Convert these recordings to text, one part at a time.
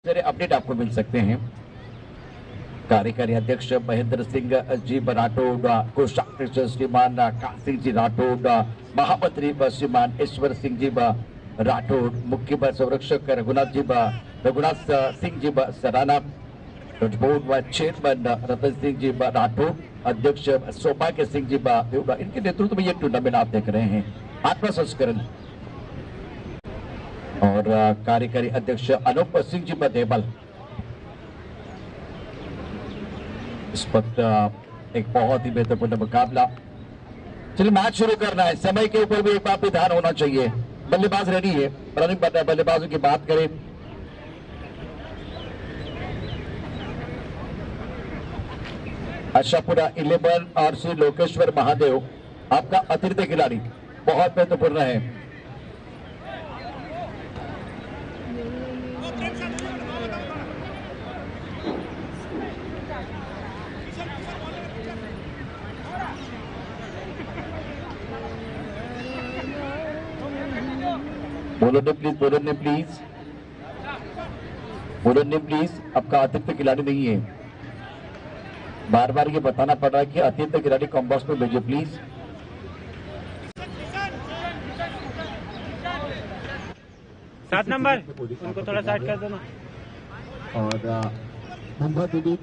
Update आपको मिल सकते हैं। कार्यकारी अध्यक्ष महेंद्र सिंह जी राठौड़, कोषाध्यक्ष श्रीमान कासिंह जी राठौड़, महामंत्री श्रीमान ईश्वर सिंह जी राठौड़, मुख्य संरक्षक रघुनाथ सिंह जी सराना, बोर्ड व चेयरमैन रतन सिंह जी राठौड़, अध्यक्ष सौभाग्य सिंह जी देवड़ा, इनके नेतृत्व में ये टूर्नामेंट आप देख रहे हैं। आठवां संस्करण और कार्यकारी अध्यक्ष अनूप सिंह जी देवल। इस वक्त एक बहुत ही महत्वपूर्ण मुकाबला। चलिए मैच शुरू करना है। समय के ऊपर भी एक बात ध्यान होना चाहिए। बल्लेबाज रेडी है, रनिंग पर बल्लेबाजों की बात करें आशापुरा 11 और श्री लोकेश्वर महादेव आपका अतिरिक्त खिलाड़ी बहुत महत्वपूर्ण है। बोलोने प्लीज आपका अतिरिक्त खिलाड़ी नहीं है। बार बार ये बताना पड़ रहा है कि अतिरिक्त खिलाड़ी कॉम्बॉक्स में भेजिए प्लीज। सात नंबर उनको थोड़ा साइड कर दो ना, और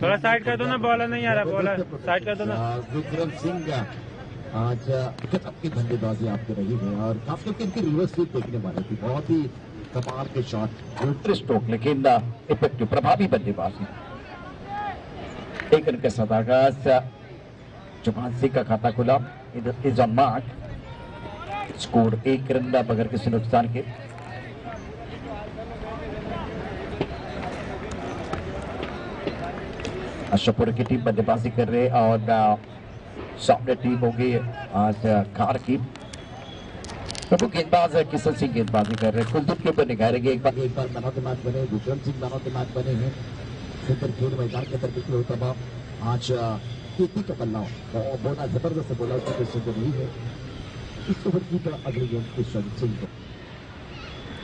थोड़ा साइड कर दो ना, बॉलर नहीं आ रहा, बॉलर साइड कर दो ना। विक्रम सिंह आज गजब की बल्लेबाजी आपकी रही है और खास करके इनकी रिवर्स स्वीप देखने वाली थी, बहुत ही कमाल के शॉट स्ट्रोक, लेकिन इफेक्टिव प्रभावी बल्लेबाजी। एक रन के साथ आगाज जुबान सिंह का खाता खुला। Is on mark, score 1 run बगैर किसी नुकसान के। आशापुर की टीम बल्लेबाजी कर रहे और सामने टीम होगी आज कार की। प्रमुख गेंदबाज किशन सिंह गेंदबाजी कर रहे हैं। कुलदीप के ऊपर निगाह रहेगी। एक बार मैन ऑफ द मैच बने, Vikram Singh man of the match बने हैं। सुंदर खेल मैदान के अंदर बिखरे हो तमाम। आज कीर्ति का पल्ला बोला जबरदस्त बोला, उसकी सुंदर नहीं है। इस ओवर की अगली गेंद किशन सिंह को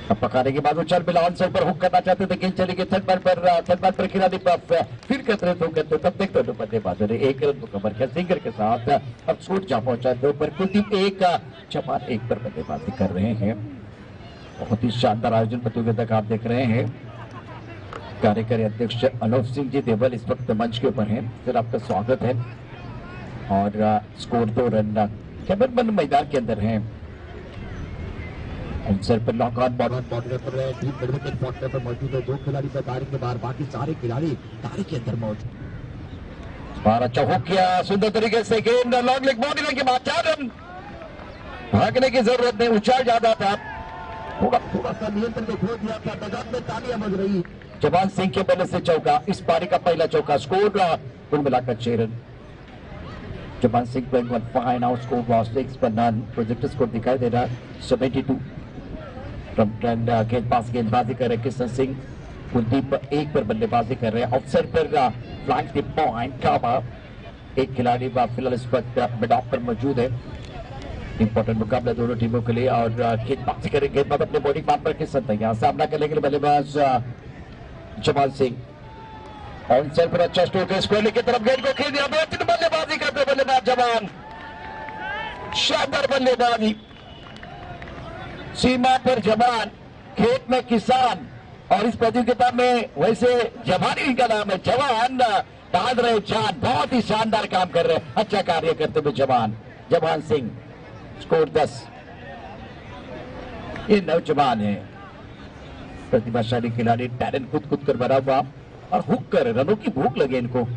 अब पकाने के बाद वो चल मिला आंसर पर हुक करना चाहते थे, गेंद चली गई थर्ड बार पर खिलाड़ी फिर कहते तो तब तक दोनों बल्लेबाजों ने 1 रन को कवर किया। सिंगर के साथ अब शॉट जा पहुंचा 2 पर। कुलदीप 1 जमान 1 पर बल्लेबाजी कर रहे हैं। बहुत ही शानदार आयोजन प्रतियोगिता का आप देख रहे हैं। कार्यकारी अध्यक्ष अनूप सिंह जी देवल इस वक्त मंच के ऊपर हैं, सर आपका स्वागत है। और स्कोर 2 रन कैमरमैन मैदान के अंदर है। आंसर पर लॉक ऑन बॉर्डर पर डीप मिड विकेट पॉइंट पर मौजूद है। 2 खिलाड़ी पर तारीख के बाहर, बाकी सारे खिलाड़ी तारीख के अंदर मौजूद। बारह चौक किया सुंदर तरीके से, गेंद लॉन्ग लेग बाउंड्री के बाद 4 रन। भागने की जरूरत नहीं, ऊंचाई ज्यादा था, थोड़ा सा नियंत्रण को खो दिया था। मैदान में तालियां बज रही। जवान सिंह के बल्ले से चौका, इस पारी का पहला चौका। स्कोर कुल मिलाकर 6 रन। जवान Singh playing one fine, out score was 6 पर नन। प्रोजेक्ट स्कोर दिखाई दे रहा है 72। गेंदबाजी कर रहे किशन सिंह। कुलदीप 1 पर बल्लेबाजी कर रहे हैं। अवसर पर फ्लैंक द पॉइंट काबा। एक खिलाड़ी फिलहाल इस वक्त मिड ऑफ पर मौजूद है। इंपॉर्टेंट मुकाबला दोनों टीमों के लिए। और गेंदबाजी करेंगे, गेंदबाज अपने बॉडी पार्ट पर किस तैयार सामना करने के लिए बल्लेबाज जवान सिंह। ऑन पर अच्छा स्ट्रोक है, स्क्वायर की तरफ गेंद को खेल दिया। बेहतरीन बल्लेबाजी करते बल्लेबाज जवान, शानदार बल्लेबाजी। सीमा पर जवान, खेत में किसान, और इस प्रतियोगिता में वैसे जवानी का नाम है। जवान डाल रहे जान, बहुत ही शानदार काम कर रहे हैं, अच्छा कार्य करते हुए जवान सिंह। स्कोर 10। ये नौजवान है, प्रतिभाशाली खिलाड़ी, टैलेंट खुद कर भरा हुआ और हुक कर रनों की भूख लगे इनको।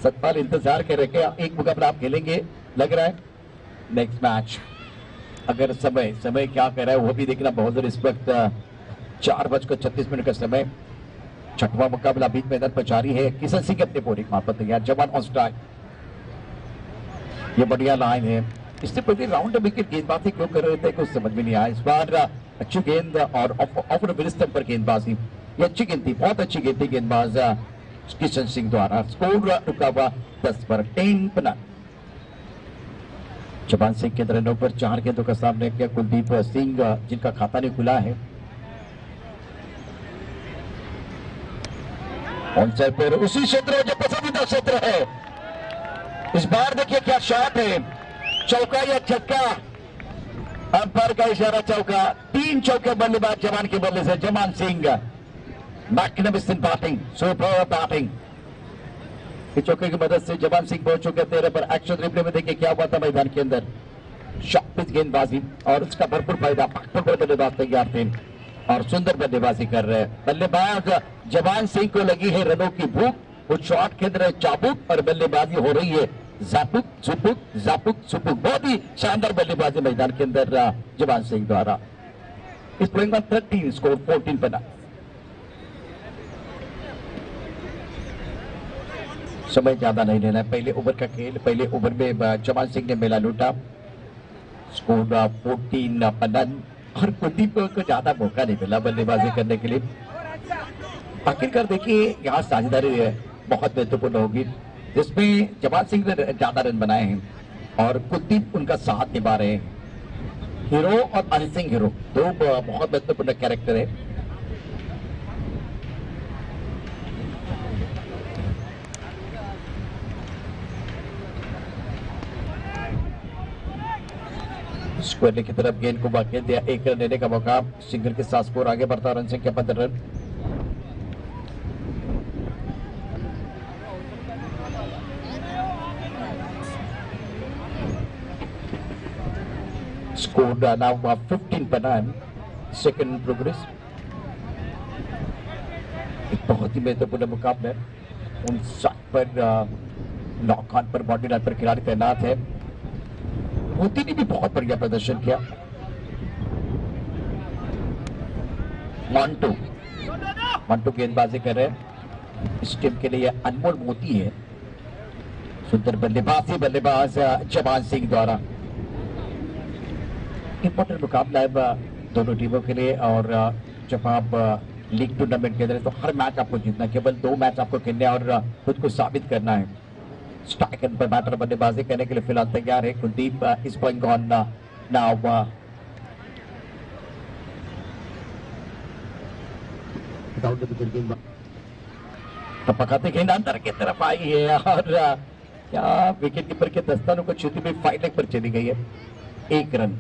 सतपाल इंतजार कर रहे हैं, एक मुकाबला आप खेलेंगे लग रहा है। नेक्स्ट मैच अगर समय क्या कर रहा है वो भी देखना बहुत जरूरी। इस वक्त 4:36 का समय। 6वां मुकाबला बीच मैदान पर जारी है। किशन सिंह अपने बॉलिंग मार्फत तैयार, जवान ऑन स्ट्राइक। ये बढ़िया लाइन है। इससे पहले राउंड विकेट गेंदबाजी क्यों कर रहे थे कुछ समझ में नहीं आया। इस बार अच्छी गेंद और ऑफ विलिस्टन पर गेंदबाजी, ये अच्छी गेंद थी, बहुत अच्छी गेंद थी गेंदबाज किशन सिंह द्वारा। स्कोर रुका हुआ 10 पर 10 पर नन। जवान सिंह के रनों पर 4 गेंदों का सामना किया कुलदीप सिंह, जिनका खाता नहीं खुला है। ऑनसाइड पर उसी क्षेत्र जो पसंदीदा क्षेत्र है। इस बार देखिए क्या शॉट है, चौका या छक्का। अंपायर का इशारा चौका। 3 चौके बल्लेबाज जवान के बल्ले से Zaman Singh. Magnificent batting, super batting. इस चौके की मदद से जवान सिंह पहुंच चुके 13 पर। एक्शन रिप्ले में देखिए क्या हुआ था मैदान के अंदर। शॉर्ट पिच गेंदबाजी और उसका भरपूर फायदा। बल्लेबाज तैयार थे और सुंदर बल्लेबाजी कर रहे हैं बल्लेबाज जवान सिंह को लगी है रनों की भूख। उस शॉट के अंदर चाबुक और बल्लेबाजी हो रही है जापुक झुपुक जापुक झुपुक। बहुत ही शानदार बल्लेबाजी मैदान के अंदर जवान सिंह द्वारा। इस प्लेइंग में 13 स्कोर 14 बना। समय ज्यादा नहीं लेना है, पहले ओवर का खेल। पहले ओवर में जवान सिंह ने मेला लूटा। स्कोर 14 रन और कुलदीप को ज्यादा मौका नहीं मिला बल्लेबाजी करने के लिए। आखिरकार देखिए यहाँ साझेदारी बहुत महत्वपूर्ण होगी, जिसमें जवान सिंह ने ज्यादा रन बनाए हैं और कुलदीप उनका साथ निभा रहे हैं। हीरो और अनसिंग हीरो दो बहुत महत्वपूर्ण कैरेक्टर है। स्क्वायर की तरफ गेंद को बाकी दिया। 1 रन लेने का मौका। सिंगल के साथ स्कोर आगे बढ़ता। रन संख्या 15 रन। स्कोर नाउ 15 पर रन। Second progress. एक बहुत ही महत्वपूर्ण मुकाबला है। 59 पर नॉकआउट पर बॉडी लाइन पर खिलाड़ी तैनात है। मोती ने भी बहुत बढ़िया प्रदर्शन किया। मंटू गेंदबाजी कर रहे हैं। इस टीम के लिए अनमोल मोती है। सुंदर बल्लेबाजी बल्लेबाज जवान सिंह द्वारा। इंपॉर्टेंट मुकाबला है दोनों टीमों के लिए। और जब आप लीग टूर्नामेंट के अंदर तो हर मैच आपको जीतना, केवल 2 मैच आपको खेलने और खुद को साबित करना है। स्ट्राइकर पर बैटर बल्लेबाजी करने के लिए फिलहाल तैयार है कुलदीप। इस प्लेइंग ऑन नाउ पकाते गेंद अंदर की तरफ आई है और क्या विकेट कीपर के दस्तानों को छूती हुई 5 लेग पर चली गई है। 1 रन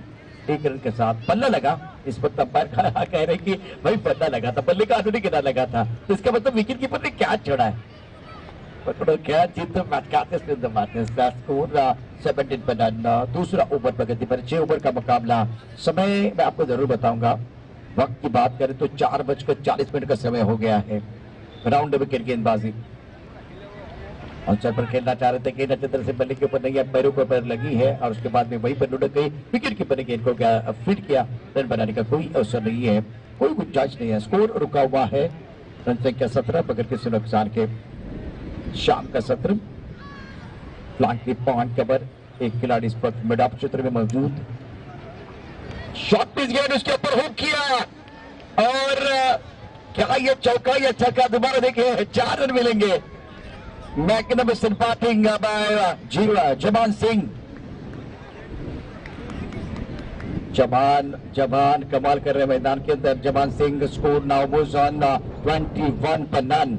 के साथ बल्ला लगा। इस पर अंपायर कह रहे कि भाई बल्ला लगा था, बल्ले का आधुनिक किनारा लगा था, तो इसका मतलब विकेट कीपर ने क्या छोड़ा है। दूसरा ओवर प्रगति पर। 6 ओवर का मुकाबला। समय मैं आपको जरूर बताऊंगा। वक्त की बात करें तो 4:40 का समय हो गया है। राउंड विकेट गेंदबाजी। आउटसाइड पर खेलना चाह रहे थे, गेंद अच्छी तरह से बल्ले के ऊपर नहीं है, पैरों के ऊपर लगी है और उसके बाद में वहीं पर लुढ़क गई। विकेट कीपर ने गेंद को फीड किया। रन बनाने का कोई अवसर नहीं है, कोई गुंजाइश नहीं है। स्कोर रुका हुआ है। रन संख्या 17 बगैर किसी नुकसान के। शाम का सत्र। Flank point cover. एक खिलाड़ी इस वक्त मिड ऑफ क्षेत्र में मौजूद। शॉर्ट पिच गेंद उसके ऊपर हुक किया और क्या ये चौका या छक्का? दोबारा देखिए 4 रन मिलेंगे। मैग्निफिसेंट बैटिंग बाय जवान सिंह। जवान कमाल कर रहे हैं मैदान के अंदर। जवान Singh. Score now moves on 21 पर रन।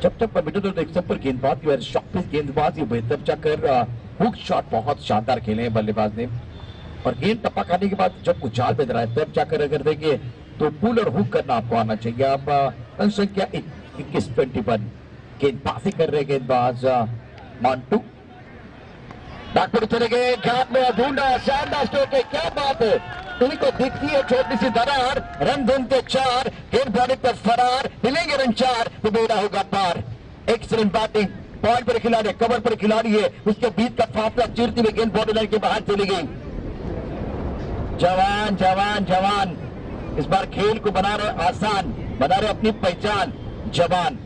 जब तक मिडल ऑर्डर पर गेंदबाज जो शॉर्ट पिच गेंदबाजी बेहतर जाकर हुक शॉट बहुत शानदार खेले हैं बल्लेबाज ने। और गेंद टप्पा खाने के बाद जब उछाल में रहा है तब जाकर अगर देखिए तो पुल और हुक करना आपको आना चाहिए। आप रन संख्या 21 गेंदबाजी कर रहे गेंदबाज मंटू। बैकवर्ड चले गए, घाट में ढूंढा, शानदार स्ट्रोक है। क्या बात है, इनको दिखती है छोटी सी दरार। रन ढूंढते 4, गेंद बॉलिंग पर फरार। मिलेंगे रन 4 तो बेड़ा होगा पार। Excellent batting. पॉइंट पर खिलाड़ी, कवर पर खिलाड़ी है, उसके बीच का फासला चीरती हुई गेंद बॉडी लाइन के बाहर चली गई। जवान जवान जवान इस बार खेल को बना रहे आसान, बना रहे अपनी पहचान। जवान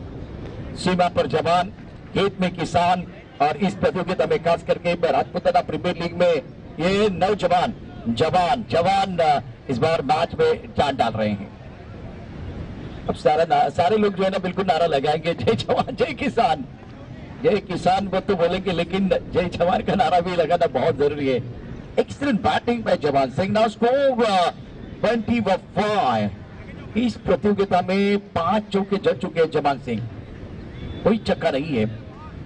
सीमा पर जवान, खेत में किसान। और इस प्रतियोगिता में खास करके राजपुताना प्रीमियर लीग में ये नौजवान जवान इस बार मैच में जान डाल रहे हैं। अब सारे लोग जो है ना बिल्कुल नारा लगाएंगे, जय जवान जय किसान। जय किसान वो तो बोलेंगे, लेकिन जय जवान का नारा भी लगाना बहुत जरूरी है। एक्सीलेंट बैटिंग बाय जवान सिंह। Now score 25। इस प्रतियोगिता में 5 चौके जड़ चुके हैं जमान सिंह, कोई चक्का नहीं है,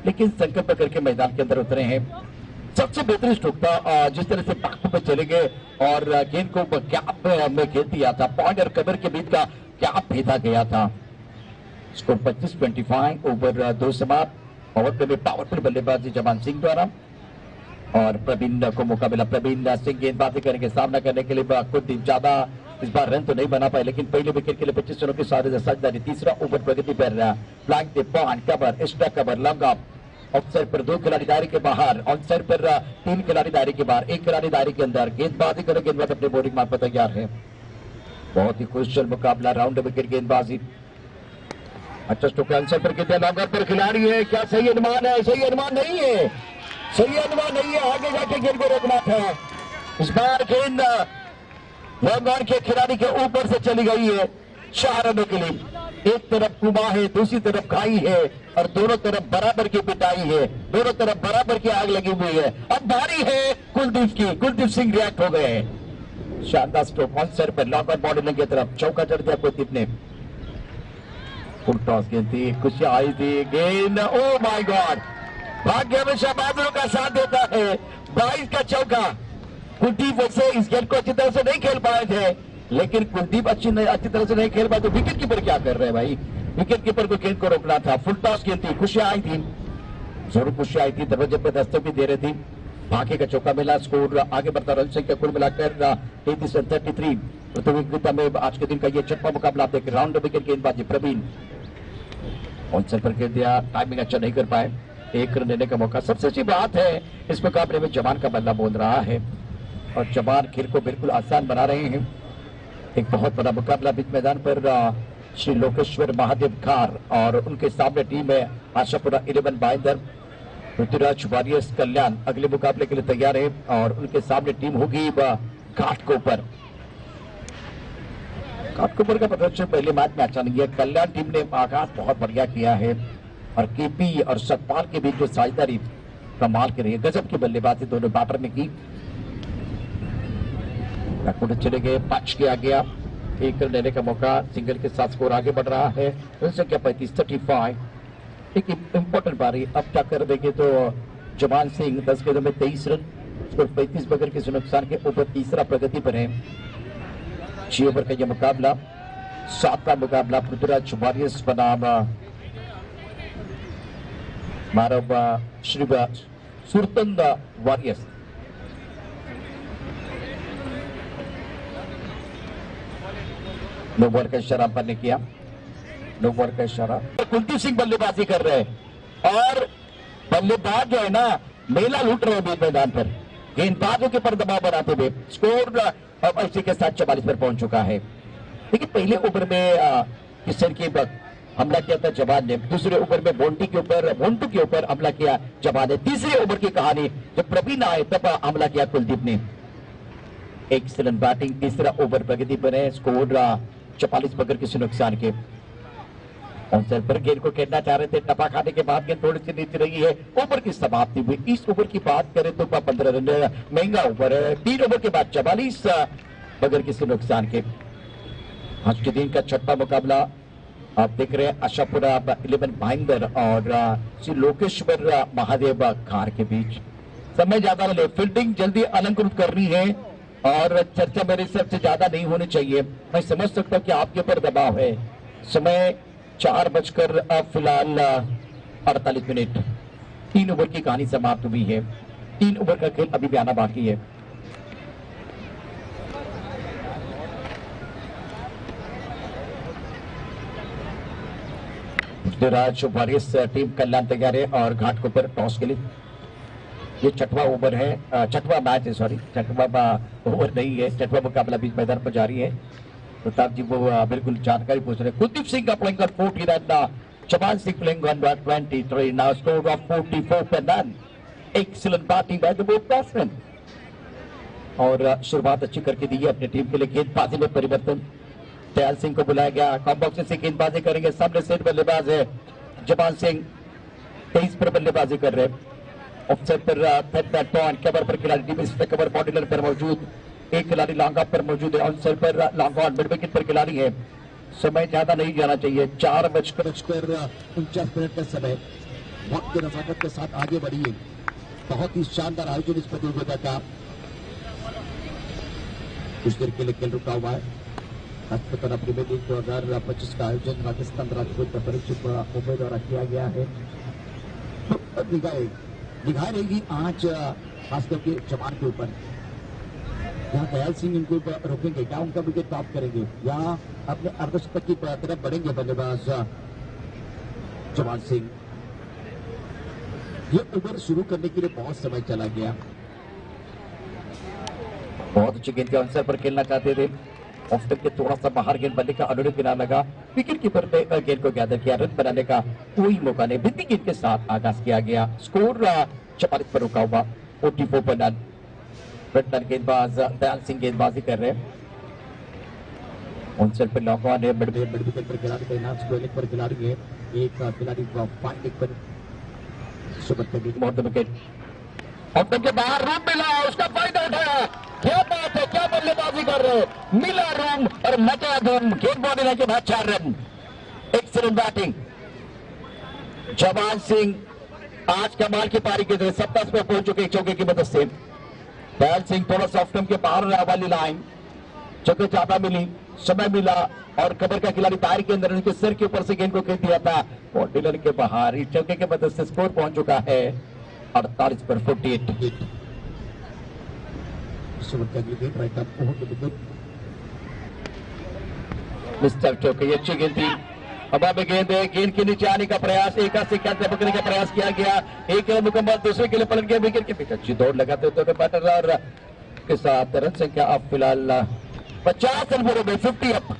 लेकिन संकल्प करके मैदान के अंदर उतरे हैं। सबसे बेहतरीन स्ट्रोक था जिस तरह से बैक पे चले गए और गेंद को गैप में खेल दिया था, पॉइंट और कवर के बीच का गैप भेजा गया था। स्कोर 25-25 ओवर 2 समाप्त। पावर में पावरफुल बल्लेबाजी जमान सिंह द्वारा और प्रवीण को मौका मिला। प्रवीण सिंह गेंदबाजी करेंगे, सामना करने के लिए कुलदीप ज्यादा इस बार रन तो नहीं बना पाए, लेकिन पहले विकेट के लिए 25 रनों की साझेदारी। तीसरा ओवर प्रगति पर flank the point cover, extra cover, long off. Offside पर 2 खिलाड़ी दायरे के बाहर, ऑनसाइड पर 3 खिलाड़ी दायरे के बाहर, 1 खिलाड़ी दायरे के अंदर। गेंदबाजी करें, गेंदबाज अपने बोलिंग मार्ग पर तैयार है। बहुत ही क्रुशियल मुकाबला, राउंड विकेट गेंदबाजी। अच्छा स्ट्रोक आंसर पर कितने लॉन्ग ऑफ पर खिलाड़ी है, क्या सही अनुमान है? सही अनुमान नहीं है, सही अनुमान नहीं है। आगे जाके गेंद को रोकना था। इस बार गेंद लॉन्ग ऑन के खिलाड़ी के ऊपर से चली गई है 4 रनों के लिए। एक तरफ कुमा है, दूसरी तरफ खाई है और दोनों तरफ बराबर की पिटाई है, दोनों तरफ बराबर की आग लगी हुई है। अब बारी है कुलदीप की, कुलदीप सिंह रिएक्ट हो गए। शानदार स्ट्रोक ऑन सर पर, लॉन्ग ऑन बॉडी की तरफ चौका चढ़ दिया कुलदीप ने। फुल टॉस गेंद थी, खुशी आई थी गेंद, ओ माय गॉड, भाग्य हमेशा बादलों का साथ देता है। 22 का चौका। कुलदीप वैसे इस गेंद को अच्छी तरह से नहीं खेल पाए थे, लेकिन कुलदीप अच्छी तरह से नहीं खेल पाए तो विकेट कीपर क्या कर रहे हैं भाई? विकेट कीपर को गेंद को रोकना था। फुल टॉस गेंद थी, खुशी आई थी, जरूर खुशी आई थी, दरवाजे पर दस्तक भी दे रही थी। भाग्य का चौका मिला, स्कोर आगे बढ़ता, रन संख्या कुल मिलाकर 33 प्रतियोगिता में आज के दिन का ये 6वां मुकाबला। आप देखें, राउंड विकेट गेंदबाजी प्रवीण ऑनसर पर खेल दिया, टाइमिंग अच्छा नहीं कर पाए, 1 रन लेने का मौका। सबसे अच्छी बात है इस मुकाबले में जमान का बल्ला बोल रहा है और जमान खेल को बिल्कुल आसान बना रहे हैं। एक बहुत बड़ा मुकाबला बीच मैदान पर श्री लोकेश्वर महादेव खार और उनके सामने टीम है आशापुरा 11 बाइंदर। पृथ्वीराज वॉरियर्स कल्याण अगले मुकाबले के लिए तैयार है और उनके सामने टीम होगी घाटकोपर। घाटकोपर का प्रदर्शन पहले मैच में अच्छा नहीं है। कल्याण टीम ने आगाज बहुत बढ़िया किया है और केपी और सतपाल के बीच जो साझेदारी कमाल की रही है, गजब की बल्लेबाजी दोनों बैटर ने की। चले गए, पंच किया गया, 1 रन लेने का मौका, सिंगल के साथ स्कोर आगे बढ़ रहा है। रन संख्या 35। एक इंपॉर्टेंट बारी अब क्या कर देंगे तो जमान सिंह 10 गेंदों में 23 रन, स्कोर 35 बगैर किसी नुकसान के ऊपर तीसरा प्रगति पर है। 6 ओवर का यह मुकाबला, 7वां मुकाबला पृथ्वीराज वॉरियर्स बनाम मानव श्री सुरतंद वॉरियर्स। नो बॉल का इशारा अंपायर ने किया, नो बॉल का इशारा। कुलदीप सिंह बल्लेबाजी कर रहे हैं और बल्लेबाज जो है ना मेला लूट रहे हैं बीच मैदान पर, गेंदबाजों के पर दबाव बनाते हुए। स्कोर अब इसी के साथ 44 पर पहुंच चुका है। देखिए पहले ओवर में किशन के हमला किया था जवान ने, दूसरे ओवर में मोंटू के ऊपर हमला किया जवान ने, तीसरे ओवर की कहानी जब प्रवीण आए तब हमला किया कुलदीप ने। एक्सीलेंट बैटिंग, तीसरा ओवर प्रगति पर है, स्कोर 44 बगैर किसी नुकसान के। ऑनसाइड पर गेंद को खेलना चाह रहे थे, टपा खाने के बाद गेंद थोड़ी सी नीचे रही है, ओवर की समाप्ति हुई। इस ओवर की बात करें तो 15 रन महंगा ओवर है। 3 ओवर के बाद 44 बगैर किसी नुकसान के। आज के दिन का 6वां मुकाबला आप देख रहे हैं आशापुरा 11 भाईंदर और श्री लोकेश्वर महादेव खार के बीच। समय ज्यादा ले, फील्डिंग जल्दी अलंकृत करनी है और चर्चा मेरे हिसाब से ज्यादा नहीं होनी चाहिए। मैं समझ सकता हूं कि आपके ऊपर दबाव है। समय 4 बजकर फिलहाल 48 मिनट। 3 ओवर की कहानी समाप्त हुई है। 3 ओवर का खेल अभी भी आना बाकी है। पृथ्वीराज वॉरियर्स टीम कल्याण तैयार है और घाटकोपर टॉस के लिए। ये 6वां ओवर है, 6वां मैच है, सॉरी 6वां ओवर नहीं है, 6वां मुकाबला बीच मैदान पर जारी है। प्रताप जी वो बिल्कुल जानकारी पूछ रहे हैं। कुलदीप सिंह का playing on 40 run, Zaman Singh playing on 23, now score of 44 पर run. Excellent batting by the both batsman और शुरुआत अच्छी करके दी है अपनी टीम के लिए। गेंदबाजी में परिवर्तन, दयाल सिंह को बुलाया गया, कॉम्बॉक्स से गेंदबाजी करेंगे। सामने सेट बल्लेबाज है जमान सिंह, 23 पर बल्लेबाजी कर रहे हैं। ऑफसाइड पर थर्ड बैट पॉइंट, कवर पर खिलाड़ी टीम इसमें कवर बॉर्डर पर मौजूद, एक खिलाड़ी लॉन्ग ऑफ पर मौजूद है। ऑन साइड पर लॉन्ग ऑन मिड विकेट पर खिलाड़ी है समय ज्यादा नहीं जाना चाहिए। 4:49 का समय वक्त की नजाकत के साथ आगे बढ़िए। बहुत ही शानदार आयोजन इस प्रतियोगिता का कुछ देर के लिए खेल रुका हुआ है। हस्तकला प्रीमियर लीग 2025 का आयोजन राजस्थान राजपूत परिचित मुंबई द्वारा किया गया है। निगाह रहेगी आज खास करके जवान के ऊपर। यहाँ दयाल सिंह इनको रोकेंगे क्या, उनका विकेट टॉप करेंगे या अपने अर्धशतक की तरफ बढ़ेंगे बल्लेबाज जवान सिंह। ये ओवर शुरू करने के लिए बहुत समय चला गया। बहुत अच्छी गेंद के अवसर पर खेलना चाहते थे, ऑफ स्टंप के थोड़ा सा बाहर गेंद बनने का अनुरोध किनारा लगा। विकेट कीपर ने गेंद को गैदर किया, रन बनाने का कोई मौका नहीं। बिंदी गेंद के साथ आगाज किया गया। स्कोर 44 पर रुका हुआ। 44 पर रन। गेंदबाज दयाल सिंह गेंदबाजी कर रहे हैं। ऑनसेट पर लॉक ऑन है। मिड विकेट पर खिलाड़ी तैनात, स्क्वायर पर खिलाड़ी है। एक खिलाड़ी फाइट पर बहुत विकेट ऑफ के बाहर रूम मिला, उसका फायदा उठाया। क्या बात है, क्या बल्लेबाजी कर रहे हैं। मिला रूम और मचा धूम। गेंद बॉल के बाद 4 रन। Excellent batting. जवान सिंह आज कमाल की पारी के 27 पे पहुंच चुके चौके की मदद से। दयाल सिंह थोड़ा सा ऑफ स्टंप के बाहर वाली लाइन, जगह ज्यादा मिली, समय मिला और कबर का खिलाड़ी पैर के अंदर उनके सिर के ऊपर से गेंद को खेल दिया था और डिलर के बाहर। इस चौके की मदद से स्कोर पहुंच चुका है 48 पर 48। मिस्टर चौके अच्छी गेंद थी। हवा में गेंद है, गेंद के नीचे आने का प्रयास, एक हाथ से कैच पकड़ने का प्रयास किया गया। एक रन मुकम्मल, दूसरे के लिए पलट गया। विकेट के पीछे अच्छी दौड़ लगाते हुए बैटर और के साथ रन संख्या अब फिलहाल 50 रन पूरे में 50 अप।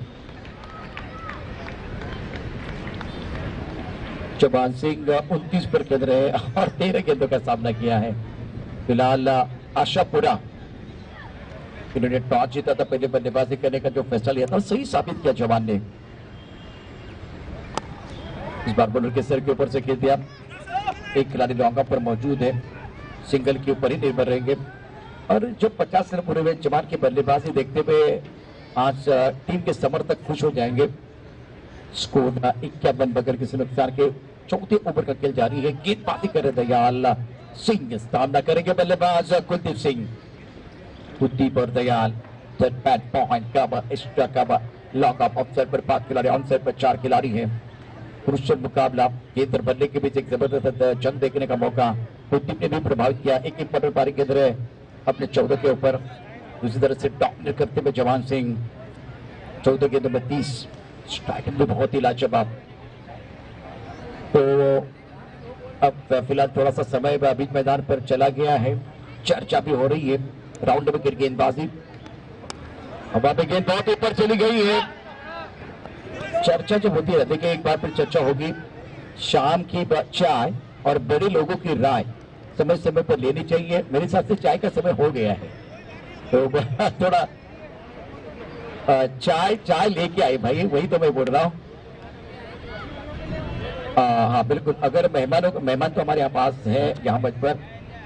जवान सिंह 29 पर खेल रहे हैं और 13 गेंदों का सामना किया है। फिलहाल आशापुरा इन्होंने टॉस जीता था, पहले बल्लेबाजी करने का जो फैसला लिया था सही साबित किया जवान ने। इस बार बॉलर के सिर के ऊपर से खेल दिया। एक खिलाड़ी लॉन्ग पर मौजूद है, सिंगल के ऊपर ही निर्भर रहेंगे। और जो 50 रन पूरे हुए जवान की बल्लेबाजी देखते हुए आज टीम के समर्थक खुश हो जाएंगे। स्कोर 51 बगैर किसी नुकसान के। चौथे ओवर का खेल जारी है। गेंदबाजी करे दयाल सिंह, सामना करेंगे बल्लेबाज कुलदीप सिंह। कुलदीप और दयाल पॉइंट का लॉक अप। ऑफसाइड पर 5 खिलाड़ी, ऑनसाइड पर 4 खिलाड़ी हैं। पुरुषों मुकाबला गेंद बल्ले के बीच एक जबरदस्त जंग देखने का मौका कुलदीप ने भी प्रभावित किया। एक इंपॉर्टेंट पारी के अंदर अपने 14 के ऊपर, दूसरी तरफ से डोमिनेट करते हुए जवान सिंह 14 गेंदों में 30। स्ट्राइकिंग भी बहुत ही लाजवाब। तो अब फिलहाल थोड़ा सा समय बीच मैदान पर चला गया है, चर्चा भी हो रही है। राउंड विकेट गेंदबाजी, हवा में गेंद बहुत ऊपर चली गई है। चर्चा जब होती है, देखिए एक बार फिर चर्चा होगी। शाम की चाय और बड़े लोगों की राय समय समय पर लेनी चाहिए। मेरे हिसाब से चाय का समय हो गया है, तो थोड़ा चाय लेके आए भाई, वही तो मैं बोल रहा हूँ। हाँ बिल्कुल, अगर मेहमान तो हमारे यहाँ पास है यहाँ मंच पर,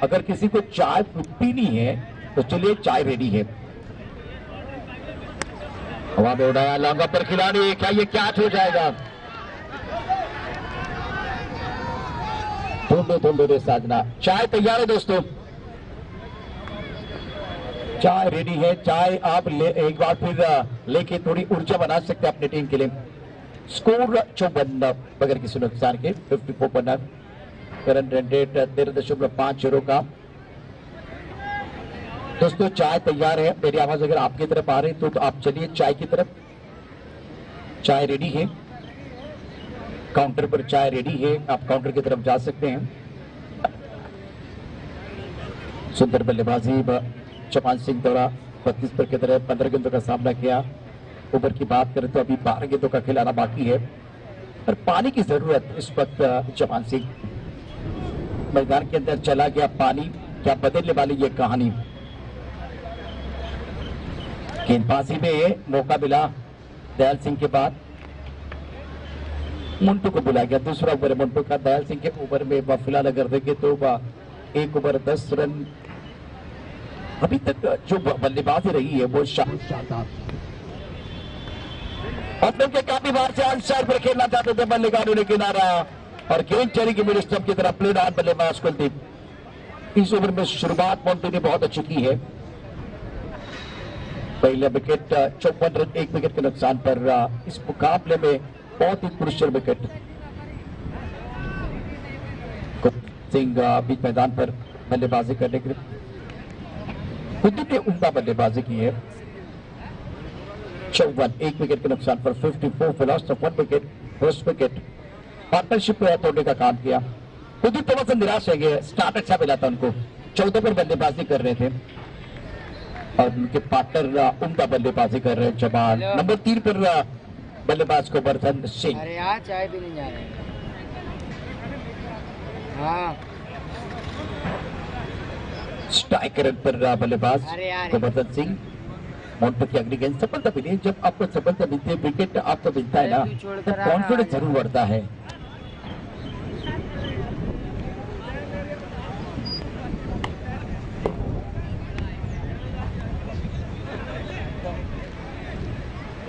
अगर किसी को चाय पीनी है तो चलिए चाय रेडी है। हवा में उड़ाया लॉन्ग पर खिलाड़ी, क्या ये कैच हो जाएगा? ढूंढो रे साजना। चाय तैयार है दोस्तों, चाय रेडी है। चाय आप एक बार फिर लेके थोड़ी ऊर्जा बना सकते हैं अपनी टीम के लिए। स्कोर 54 बगैर किसी नुकसान के 54 पर रन। करंट रन रेट 13.50 का। दोस्तों चाय तैयार है। मेरी आवाज अगर आपकी तरफ आ रही तो आप चलिए चाय की तरफ। चाय रेडी है, काउंटर पर चाय रेडी है, आप काउंटर की तरफ जा सकते हैं। सुंदर बल्लेबाजी जवान सिंह द्वारा 32 पर की तरह 15 गेंदों का सामना किया। ओवर की बात करें तो अभी 12 गेंदों का खिलाना बाकी है और पानी की जरूरत इस वक्त जवान सिंह। मैदान के अंदर चला गया पानी, क्या बदलने वाली ये कहानी। गेंदबाजी में मौका मिला दयाल सिंह के बाद मुंटू को बुलाया गया। दूसरा ओवर है मुंटू का। दयाल सिंह के ओवर में फिलहाल अगर देखें तो 1 ओवर 10 रन। अभी तक जो बल्लेबाजी रही है वो शानदार। ऑफ के काफी बार से ऑन साइड पर खेलना चाहते थे बल्लेबाजों ने किनारा और गेंद चली की मिड स्टंप की तरफ प्लेड ऑन बल्लेबाज कुलदीप। इस ओवर में शुरुआत मोन्टू ने बहुत अच्छी की है। पहले विकेट 54 रन 1 विकेट के नुकसान पर इस मुकाबले में बहुत ही क्रुशियल विकेट। सिंह बीच मैदान पर बल्लेबाजी करने के लिए कुलदीप ने उम्दा बल्लेबाजी की है। 54 1 विकेट के नुकसान पर 54 for loss of 1 wicket. First wicket partnership तोड़ने का काम किया। कुलदीप थोड़ा सा निराश है, स्टार्ट अच्छा मिला था उनको, 14 पर बल्लेबाजी कर रहे थे और उनके पार्टनर उम्दा बल्लेबाजी कर रहे हैं। जमाल नंबर 3 पर बल्लेबाज को वर्धन सिंह। अरे यार चाय भी नहीं जा रहे। हाँ स्ट्राइकर पर बल्लेबाज गोवर्धन सिंह। मोन्टू की अगली गेंद सफलता मिली। जब आपको सफलता मिलती है, विकेट आपको मिलता है ना, तो कॉन्फिडेंस जरूर बढ़ता है।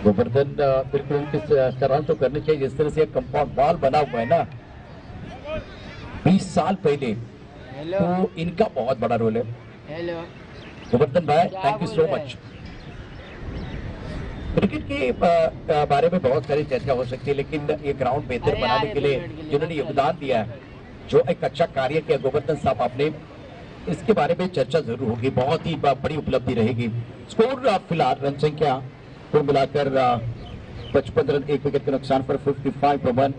गोवर्धन बिल्कुल किस तरह तो करनी चाहिए जिस तरह से कंपाउंड वॉल बना हुआ है ना 20 साल पहले, तो इनका बहुत बड़ा रोल है। हेलो गोवर्धन भाई, thank you so much. Cricket के बारे में बहुत सारी चर्चा हो सकती है, लेकिन ये ग्राउंड बेहतर बनाने के लिए जिन्होंने योगदान दिया है, जो एक अच्छा कार्य किया गोवर्धन साहब आपने, इसके बारे में चर्चा जरूर होगी। बहुत ही बड़ी उपलब्धि रहेगी। स्कोर फिलहाल रन संख्या कुल मिलाकर 55 रन 1 विकेट के नुकसान पर 55 पर 1।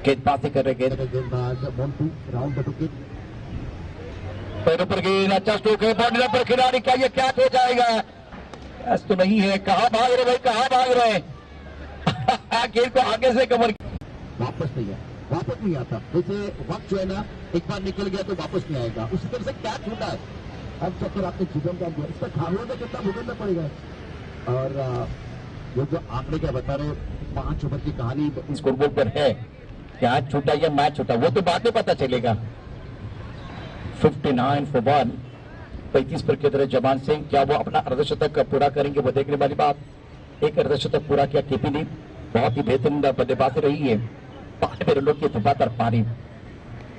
गेंदबाजी कर रहे गेंदबाज मोन्टू राउंड द विकेट। पैरों पर गेंद, अच्छा स्ट्रोक है, बॉडी पर खिलाड़ी, क्या ये कैच हो जाएगा? ऐसा तो नहीं है। कहाँ भाग रहे भाई, कहाँ भाग रहे? गेंद को आगे से कवर वापस नहीं है, वापस नहीं आता। जैसे वक्त जो है ना, एक बार निकल गया तो वापस नहीं आएगा, उसी तरह से कैच होता है। अब चक्कर आपने चिकन का दिया, इस पर खाने में कितना भुगतना पड़ेगा। और ये जो आंकड़े क्या बता रहे, 5 ओवर की कहानी स्कोरबोर्ड पर है, क्या छूटा या मैच छूटा वो तो बाद में पता चलेगा। 59 for 1, 35 पर खेल रहे जमान सिंह। क्या वो अपना अर्धशतक पूरा करेंगे, वो देखने वाली बात। एक अर्धशतक पूरा किया केपी ने, बहुत ही बेहतरीन बल्लेबाजी रही है। 5 रनों की धुपातर पारी।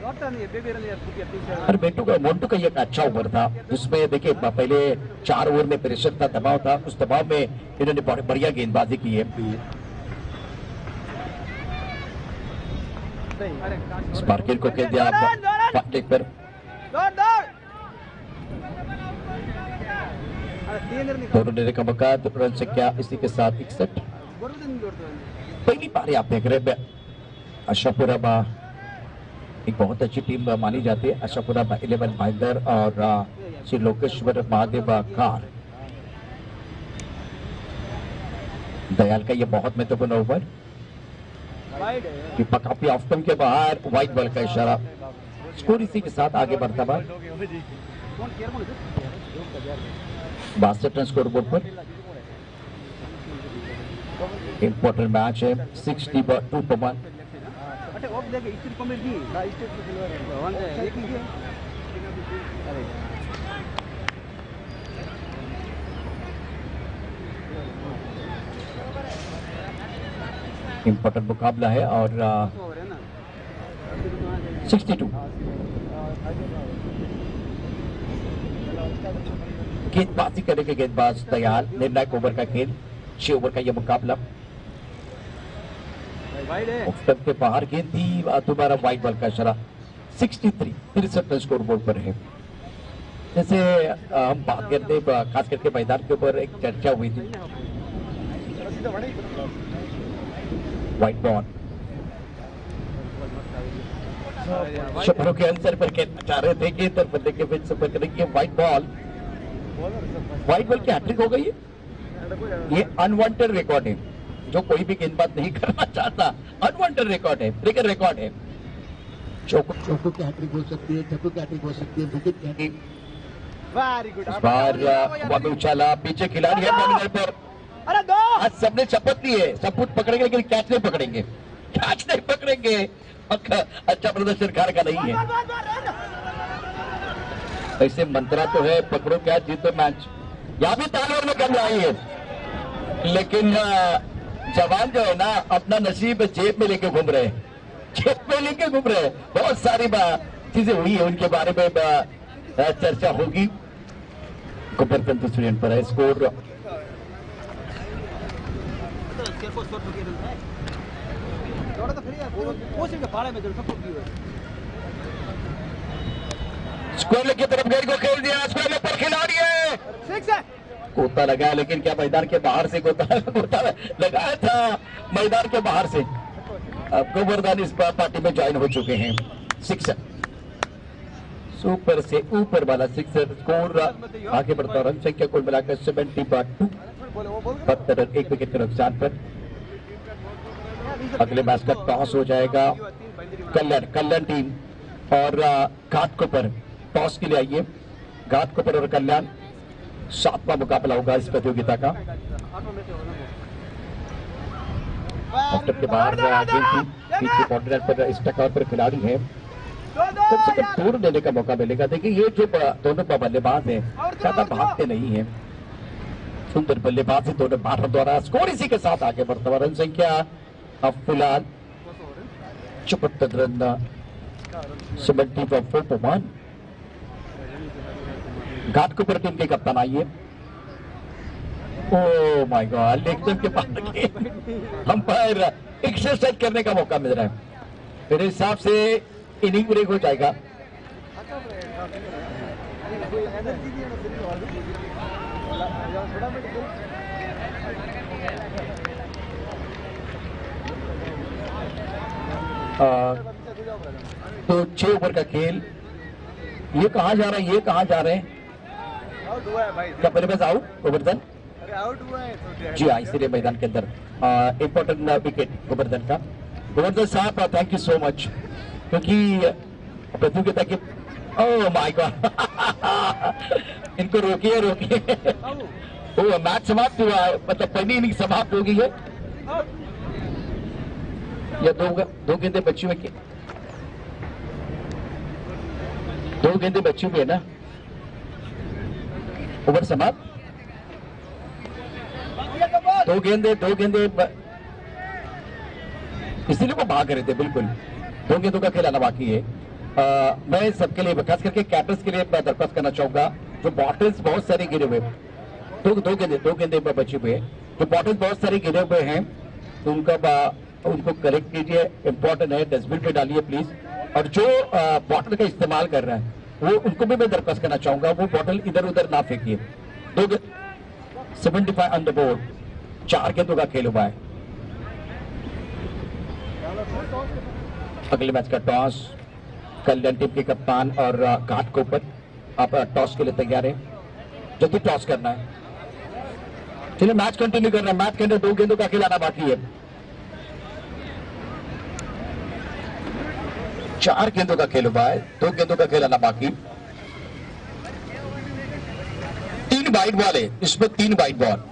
और मोन्टू का एक अच्छा ओवर था, जिसमें देखिए पहले 4 ओवर में प्रेशर था, दबाव था, उस दबाव में इन्होंने बहुत बढ़िया गेंदबाजी की है। स्पार्किल को कह दिया पर दोनों ने का मौका, रन संख्या इसी के साथ 61। पहली पारी आप देख रहे हैं आशापुरा, एक बहुत अच्छी टीम मानी जाती है। आशापुरा 11 भाईंदर और श्री लोकेश्वर महादेव कार। दयाल का ये बहुत महत्वपूर्ण ओवर, काफी ऑफ के बाहर व्हाइट बॉल का इशारा। स्कोर इसी के साथ आगे बढ़ता हुआ 62 रन स्कोर बोर्ड पर। इंपॉर्टेंट मैच है, 62 पर 1। इंपॉर्टेंट मुकाबला है और 62। गेंदबाजी करेंगे गेंदबाज दयाल। निर्णायक ओवर का खेल, 6 ओवर का यह मुकाबला। के बाहर गेंद थी, दोबारा व्हाइट बॉल का इशारा। 63 रन स्कोर बोर्ड पर है। जैसे हम बात करते खास करके मैदान के ऊपर एक चर्चा हुई थी, व्हाइट बॉल शब्दों के आंसर पर कहना चाह रहे थे कि इधर बंदे के बीच सफर करेंगे। व्हाइट बॉल की हैट्रिक हो गई है। ये अनवांटेड रिकॉर्ड है, जो कोई भी गेंदबाज नहीं करना चाहता। अनवांटेड रिकॉर्ड है, क्रिकेट रिकॉर्ड है। चौको की हैट्रिक हो सकती है, छक्कों की हैट्रिक हो सकती है, विकेट की हैट्रिक। इस बार उछाला, पीछे खिलाड़ी है मैदान पर। आज सबने शपथ ली है, सब कुछ पकड़ेंगे लेकिन कैच नहीं पकड़ेंगे, कैच नहीं पकड़ेंगे। अच्छा प्रदर्शन कार का नहीं है। ऐसे मंत्रा तो है, पकड़ो कैच जीतो मैच। यहाँ भी तालियों में कमी आई है, लेकिन जवान जो है ना अपना नसीब जेब में लेके घूम रहे हैं, जेब में लेके घूम रहे हैं। बहुत सारी चीजें हुई है, उनके बारे में चर्चा होगी। गोवर्धन तो स्टूडेंट पर है स्कोर स्क्वायर की तरफ गेंद को खेल दिया, स्क्वायर पर खिलाड़ी है, गोता लगाया लेकिन क्या मैदान के बाहर से गोता लगाया था मैदान के बाहर से। अब गोवर्धन इस पार्टी में ज्वाइन हो चुके हैं। सिक्सर, सुपर से ऊपर वाला सिक्सर, स्कोर आगे बढ़ता, रन संख्या कुल मिलाकर 72, 72 रन, 1 विकेट के नुकसान पर। अगले मैच का टॉस हो जाएगा कल्याण टीम और घाटकोपर। टॉस के लिए आइए, घाटकोपर और कल्याण, 7वां मुकाबला होगा इस प्रतियोगिता का। ऑफ्टर के बाहर गेंद पर स्टक पर खिलाड़ी है, कम से कम तोड़ देने का मौका मिलेगा। देखिए ये जो दोनों बल्लेबाज हैं ज्यादा भागते नहीं है, सुंदर बल्लेबाजी दोनों बाहर द्वारा। स्कोर इसी के साथ आगे बढ़ता हुआ, रन संख्या अब फिलहाल 74 रन, 74 घाटकोपर टीम के कप्तान आइए। ओ माय गॉड, लेग के पास अंपायर एक्सरसाइज करने का मौका मिल रहा है। मेरे हिसाब से इनिंग ब्रेक हो जाएगा। तो 6 ओवर का खेल, ये कहां जा रहा है, ये कहां जा रहे हैं? क्या मेरे पास आउट गोवर्धन? जी हाँ, इसीलिए मैदान के अंदर इंपॉर्टेंट विकेट गोवर्धन का। गोवर्धन साहब थैंक यू सो मच, क्योंकि प्रतियोगिता के ओह माय गॉड इनको रोकिए वो मैच समाप्त हुआ, मतलब पहली इनिंग समाप्त हो गई है या दो गेंदें बची हुई, 2 गेंदें बची हुई है ना, ओवर समाप्त। 2 गेंदे इसीलिए वो भाग रहे थे, बिल्कुल 2 गेंदों का खेलाना बाकी है। मैं सबके लिए, खास करके कैप्टन्स के लिए दरख्वास्त करना चाहूंगा, जो बॉटल्स बहुत सारे गिरे हुए, दो गेंदे बचे हुए, जो बॉटल्स बहुत सारे गिरे हुए हैं उनको कलेक्ट कीजिए, इंपॉर्टेंट है, डस्टबिन पे डालिए प्लीज। और जो बॉटल का इस्तेमाल कर रहा है वो उनको भी मैं दरख्वास्त करना चाहूंगा, वो बॉटल इधर उधर ना फेंकिए। 75 ऑन द बोर्ड, 4 गेंदों का खेल हुआ है। अगले मैच का टॉस, कल्याण टीम के कप्तान और घाटकोपर, आप टॉस के लिए तैयार है? जल्दी टॉस करना है, चलिए मैच कंटिन्यू करना है। मैच के अंदर 2 गेंदों का खिलाना बाकी है, 4 गेंदों का खेल हुआ है, 2 गेंदों का खिलाना बाकी। 3 वाइड बॉल है इसमें, 3 वाइड बॉल,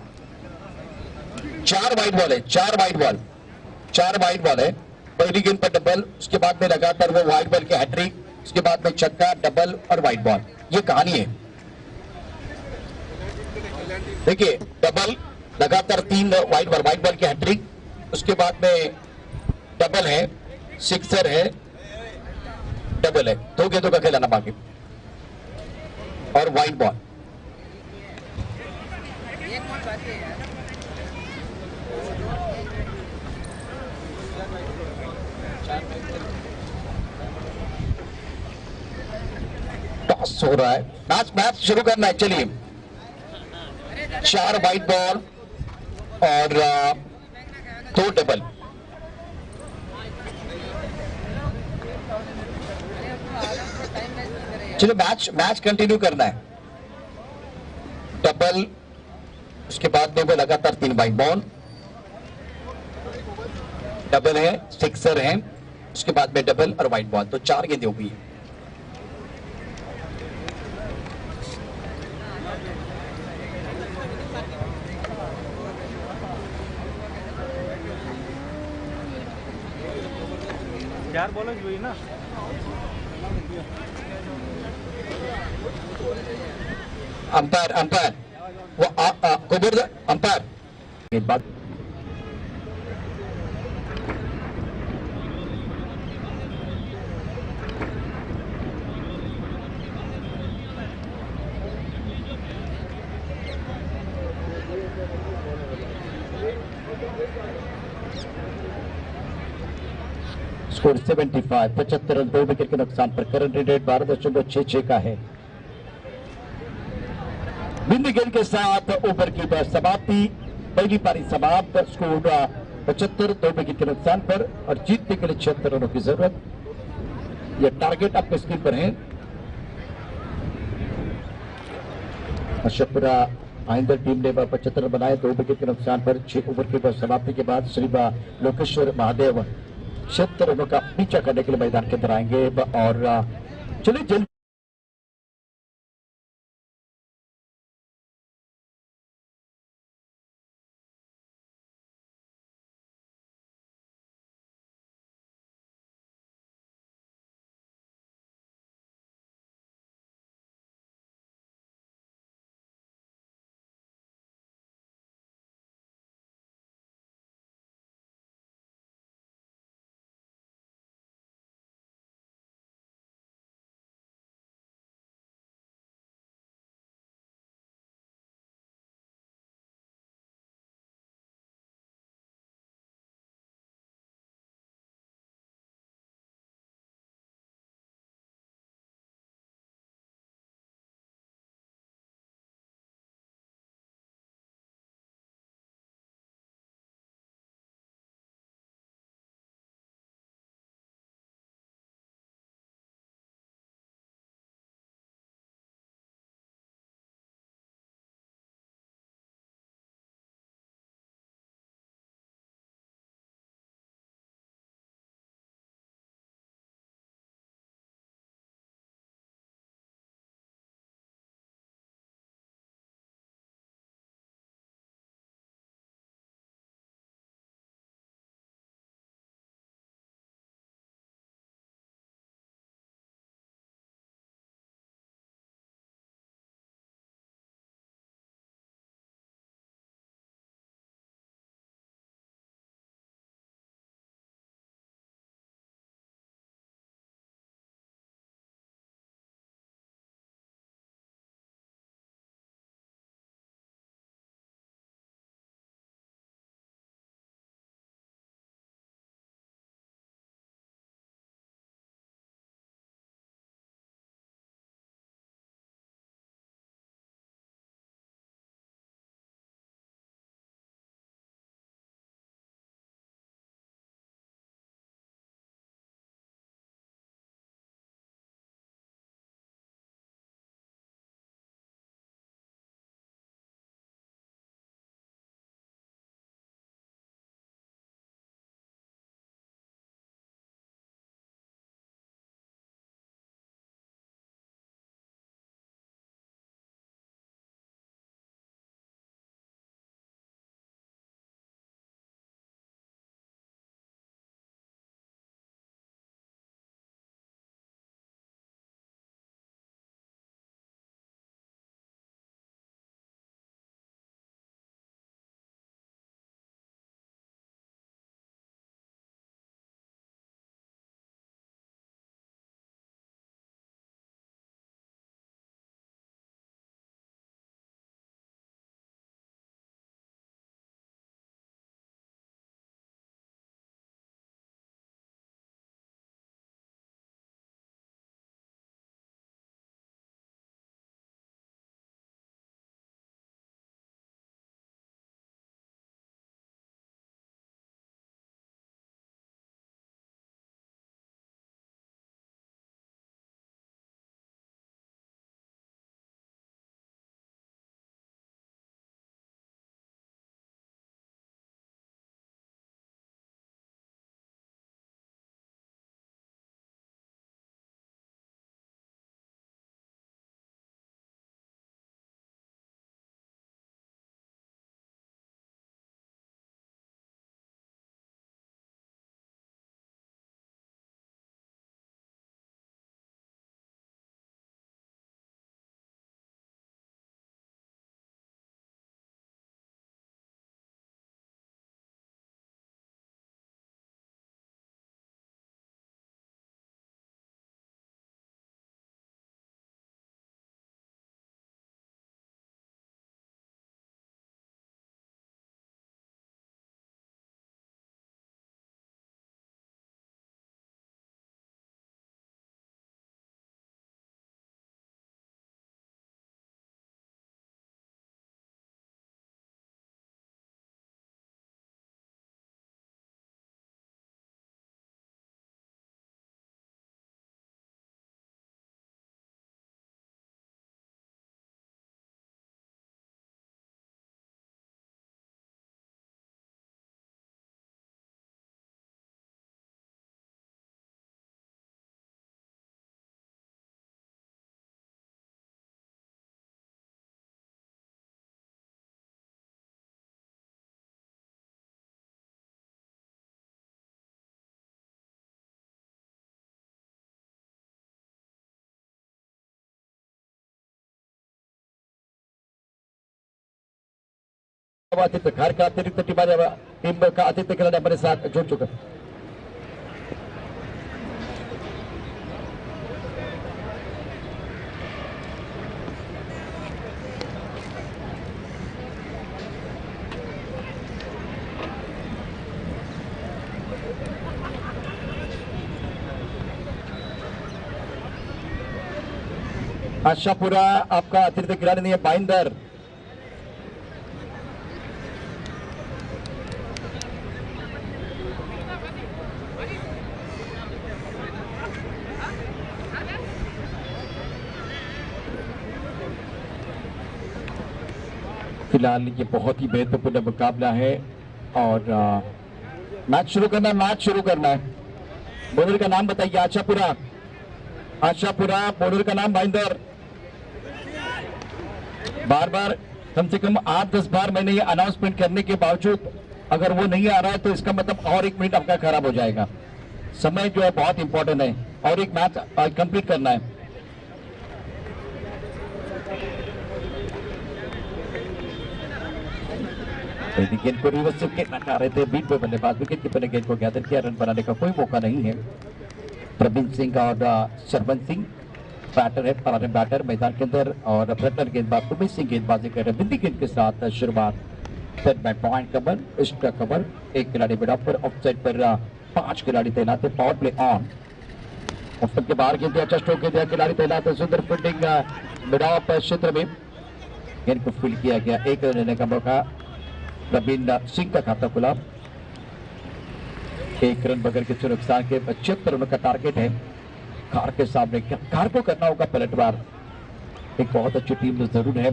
4 वाइड बॉल है, 4 वाइड बॉल है। पहली गेंद पर डबल, उसके बाद में लगातार वो वाइड बॉल के हैट्रिक, उसके बाद में छक्का, डबल और वाइड बॉल, ये कहानी है। देखिए डबल, लगातार 3 वाइड बॉल के हैट्रिक, उसके बाद में डबल है, सिक्सर है, डबल है, 2 गेंदों का खिलाना बाकी और वाइड बॉल। टॉस हो रहा है, मैच शुरू करना है। चलिए 4 वाइड बॉल और 2 डबल। चलो मैच कंटिन्यू करना है। डबल, उसके बाद में वो लगातार 3 वाइड बॉल, डबल है, सिक्सर है, उसके बाद में डबल और वाइड बॉल, तो 4 गेंदें हो गई है। चार बॉल हुई ना, अंपायर वो Govardhan umpire score 75, 75 run 2 wicket के नुकसान पर। करंट रेट 12.66 का है। बिंदी गेंद के साथ ओवर की समाप्ति, पहली पारी समाप्त। स्कोर 75, 2 विकेट के नुकसान पर और जीतने के लिए 76 रनों की जरूरत। यह टारगेट आपके स्क्रीन पर है। अशोकपुरा आइंदर टीम ने 75 बनाए, 2 विकेट के नुकसान पर। 6 ओवर की समाप्ति के बाद श्री लोकेश्वर महादेव 76 रनों का पीछा करने के लिए मैदान के अंदर आएंगे और चलिए जल्द आदित्य खार का अतिरिक्त टीम का आदित्य खिलाड़ी हमारे साथ जुड़ चुका है। आशापुरा आपका अतिरिक्त खिलाड़ी नहीं है, बाइंदर। फिलहाल ये बहुत ही महत्वपूर्ण मुकाबला है और मैच शुरू करना है। बॉलर का नाम बताइए। आशापुरा बॉलर का नाम बाइंदर। बार बार कम से कम 8-10 बार मैंने ये अनाउंसमेंट करने के बावजूद अगर वो नहीं आ रहा है तो इसका मतलब और 1 मिनट आपका खराब हो जाएगा। समय जो है बहुत इंपॉर्टेंट है और एक मैच कंप्लीट करना है। गेंद को रिवर्स से खेलना चाह रहे थे, बीट पे बल्लेबाज विकेट कीपर ने गेंद को गैदर किया। रन बनाने का कोई मौका नहीं है। प्रवीण सिंह और शरवण सिंह बैटर है, प्रारंभ बैटर मैदान के अंदर और फ्रंटर गेंदबाज उमेश सिंह गेंदबाजी कर रहे हैं। बिंदी गेंद के साथ शुरुआत। थर्ड बैट पॉइंट कवर, इसका कवर, एक खिलाड़ी मिड ऑफ पर, ऑफ साइड पर 5 खिलाड़ी तैनात है। Power play on. ऑफ के बाहर गेंद अच्छा स्ट्रोक दिया, खिलाड़ी तैनात है। सुंदर फील्डिंग मिड ऑफ क्षेत्र में गेंद को फील्ड किया गया। एक रन लेने का मौका। प्रवीण सिंह का खाता खुला। 1 रन बगैर किसी नुकसान के 75 रनों का टारगेट है। कार के सामने कार को करना होगा पलटवार। एक बहुत अच्छी टीम जरूर है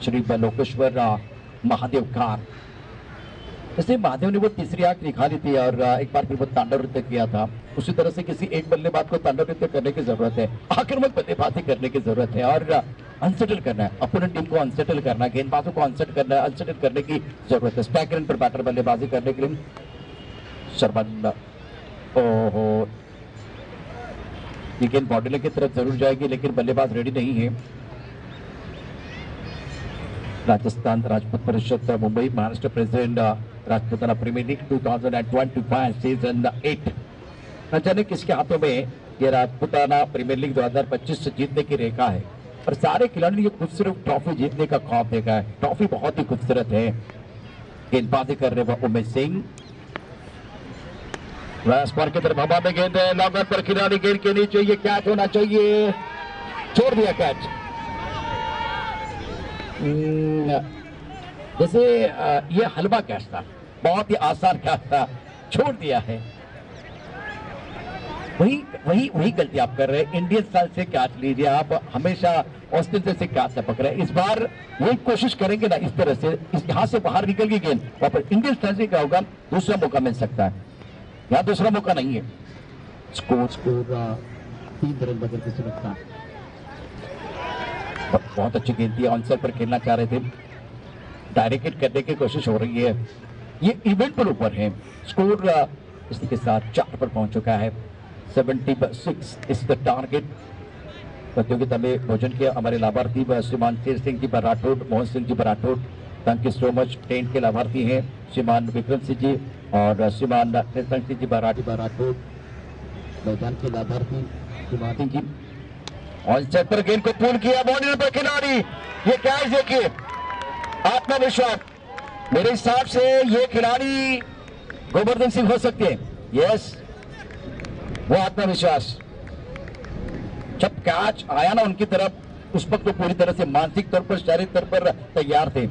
श्री लोकेश्वर महादेव कार। जैसे महादेव ने वो तीसरी आंख निकाली थी और एक बार फिर वो तांडव नृत्य किया था, उसी तरह से किसी एक बल्लेबाज को तांडव नृत्य करने की जरूरत है। आक्रामक बल्लेबाजी करने की जरूरत है और अनसेटल करना है। अपोनेंट टीम को अनसेटल करना है, गेंदबाजों को अनसेटल करने की जरूरत है। स्ट्राइक रेंज पर बैटर बल्लेबाजी करने के लिए शर्मन, ओहो, ये गेंद बॉर्डर की तरफ जरूर जाएगी लेकिन बल्लेबाज रेडी नहीं है। Rajasthan Rajput Parishad Mumbai Maharashtra president Rajputana premier league 2025 season 8। न जाने किसके हाथों में ये राजपूताना प्रीमियर लीग 2025 से जीतने की रेखा है और सारे खिलाड़ियों ने ये खूबसूरत ट्रॉफी जीतने का ख्वाब देखा है। ट्रॉफी बहुत ही खूबसूरत है। गेंदबाजी कर रहे वो उमेश सिंह। पर की तरफ हवा में गेंद है, लॉन्गर पर खिलाड़ी गेंद के नीचे, ये कैच होना चाहिए, छोड़ दिया कैच। जैसे ये हलवा कैच था, बहुत ही आसान कैच था, छोड़ दिया है। वही गलती आप कर रहे हैं। इंडियन स्टाइल से कैच लीजिए, आप हमेशा ऑस्ट्रेलिया से कैच से पकड़े। इस बार वही कोशिश करेंगे ना, इस तरह से यहाँ से बाहर निकल गई गेंद, वहां पर इंडियन स्टाइल से क्या होगा, दूसरा मौका मिल सकता है। यहाँ दूसरा मौका नहीं है। स्कोर 3 रन बदल के सुरक्षा। बहुत अच्छी गेंद थी, आंसर पर खेलना चाह रहे थे, डायरेक्ट हिट करने की कोशिश हो रही है। ये इवेंट पर ऊपर है। स्कोर इसी के साथ 4 पर पहुंच चुका है। 76 इज द टारगेट। प्रतियोगिता में भोजन किया हमारे लाभार्थी श्रीमान Sher Singh ji Rathore, Mohan Singh ji Rathore, thank you so much. Tent के लाभार्थी हैं श्रीमान विक्रम सिंह जी और श्रीमान सिंह जी राठौड़। मैदान के लाभार्थी श्रीमान सिंह जी। ऑन सेट पर गेंद को पूर्ण किया, बाउंड्री पर खिलाड़ी, ये क्या है, देखिए आत्मविश्वास। मेरे हिसाब से ये खिलाड़ी गोवर्धन सिंह हो सकते हैं। यस, वो आत्मविश्वास। जब कैच आया ना उनकी तरफ, उस वक्त तो पूरी तरह से मानसिक तौर पर, शारीरिक तौर पर तैयार थे।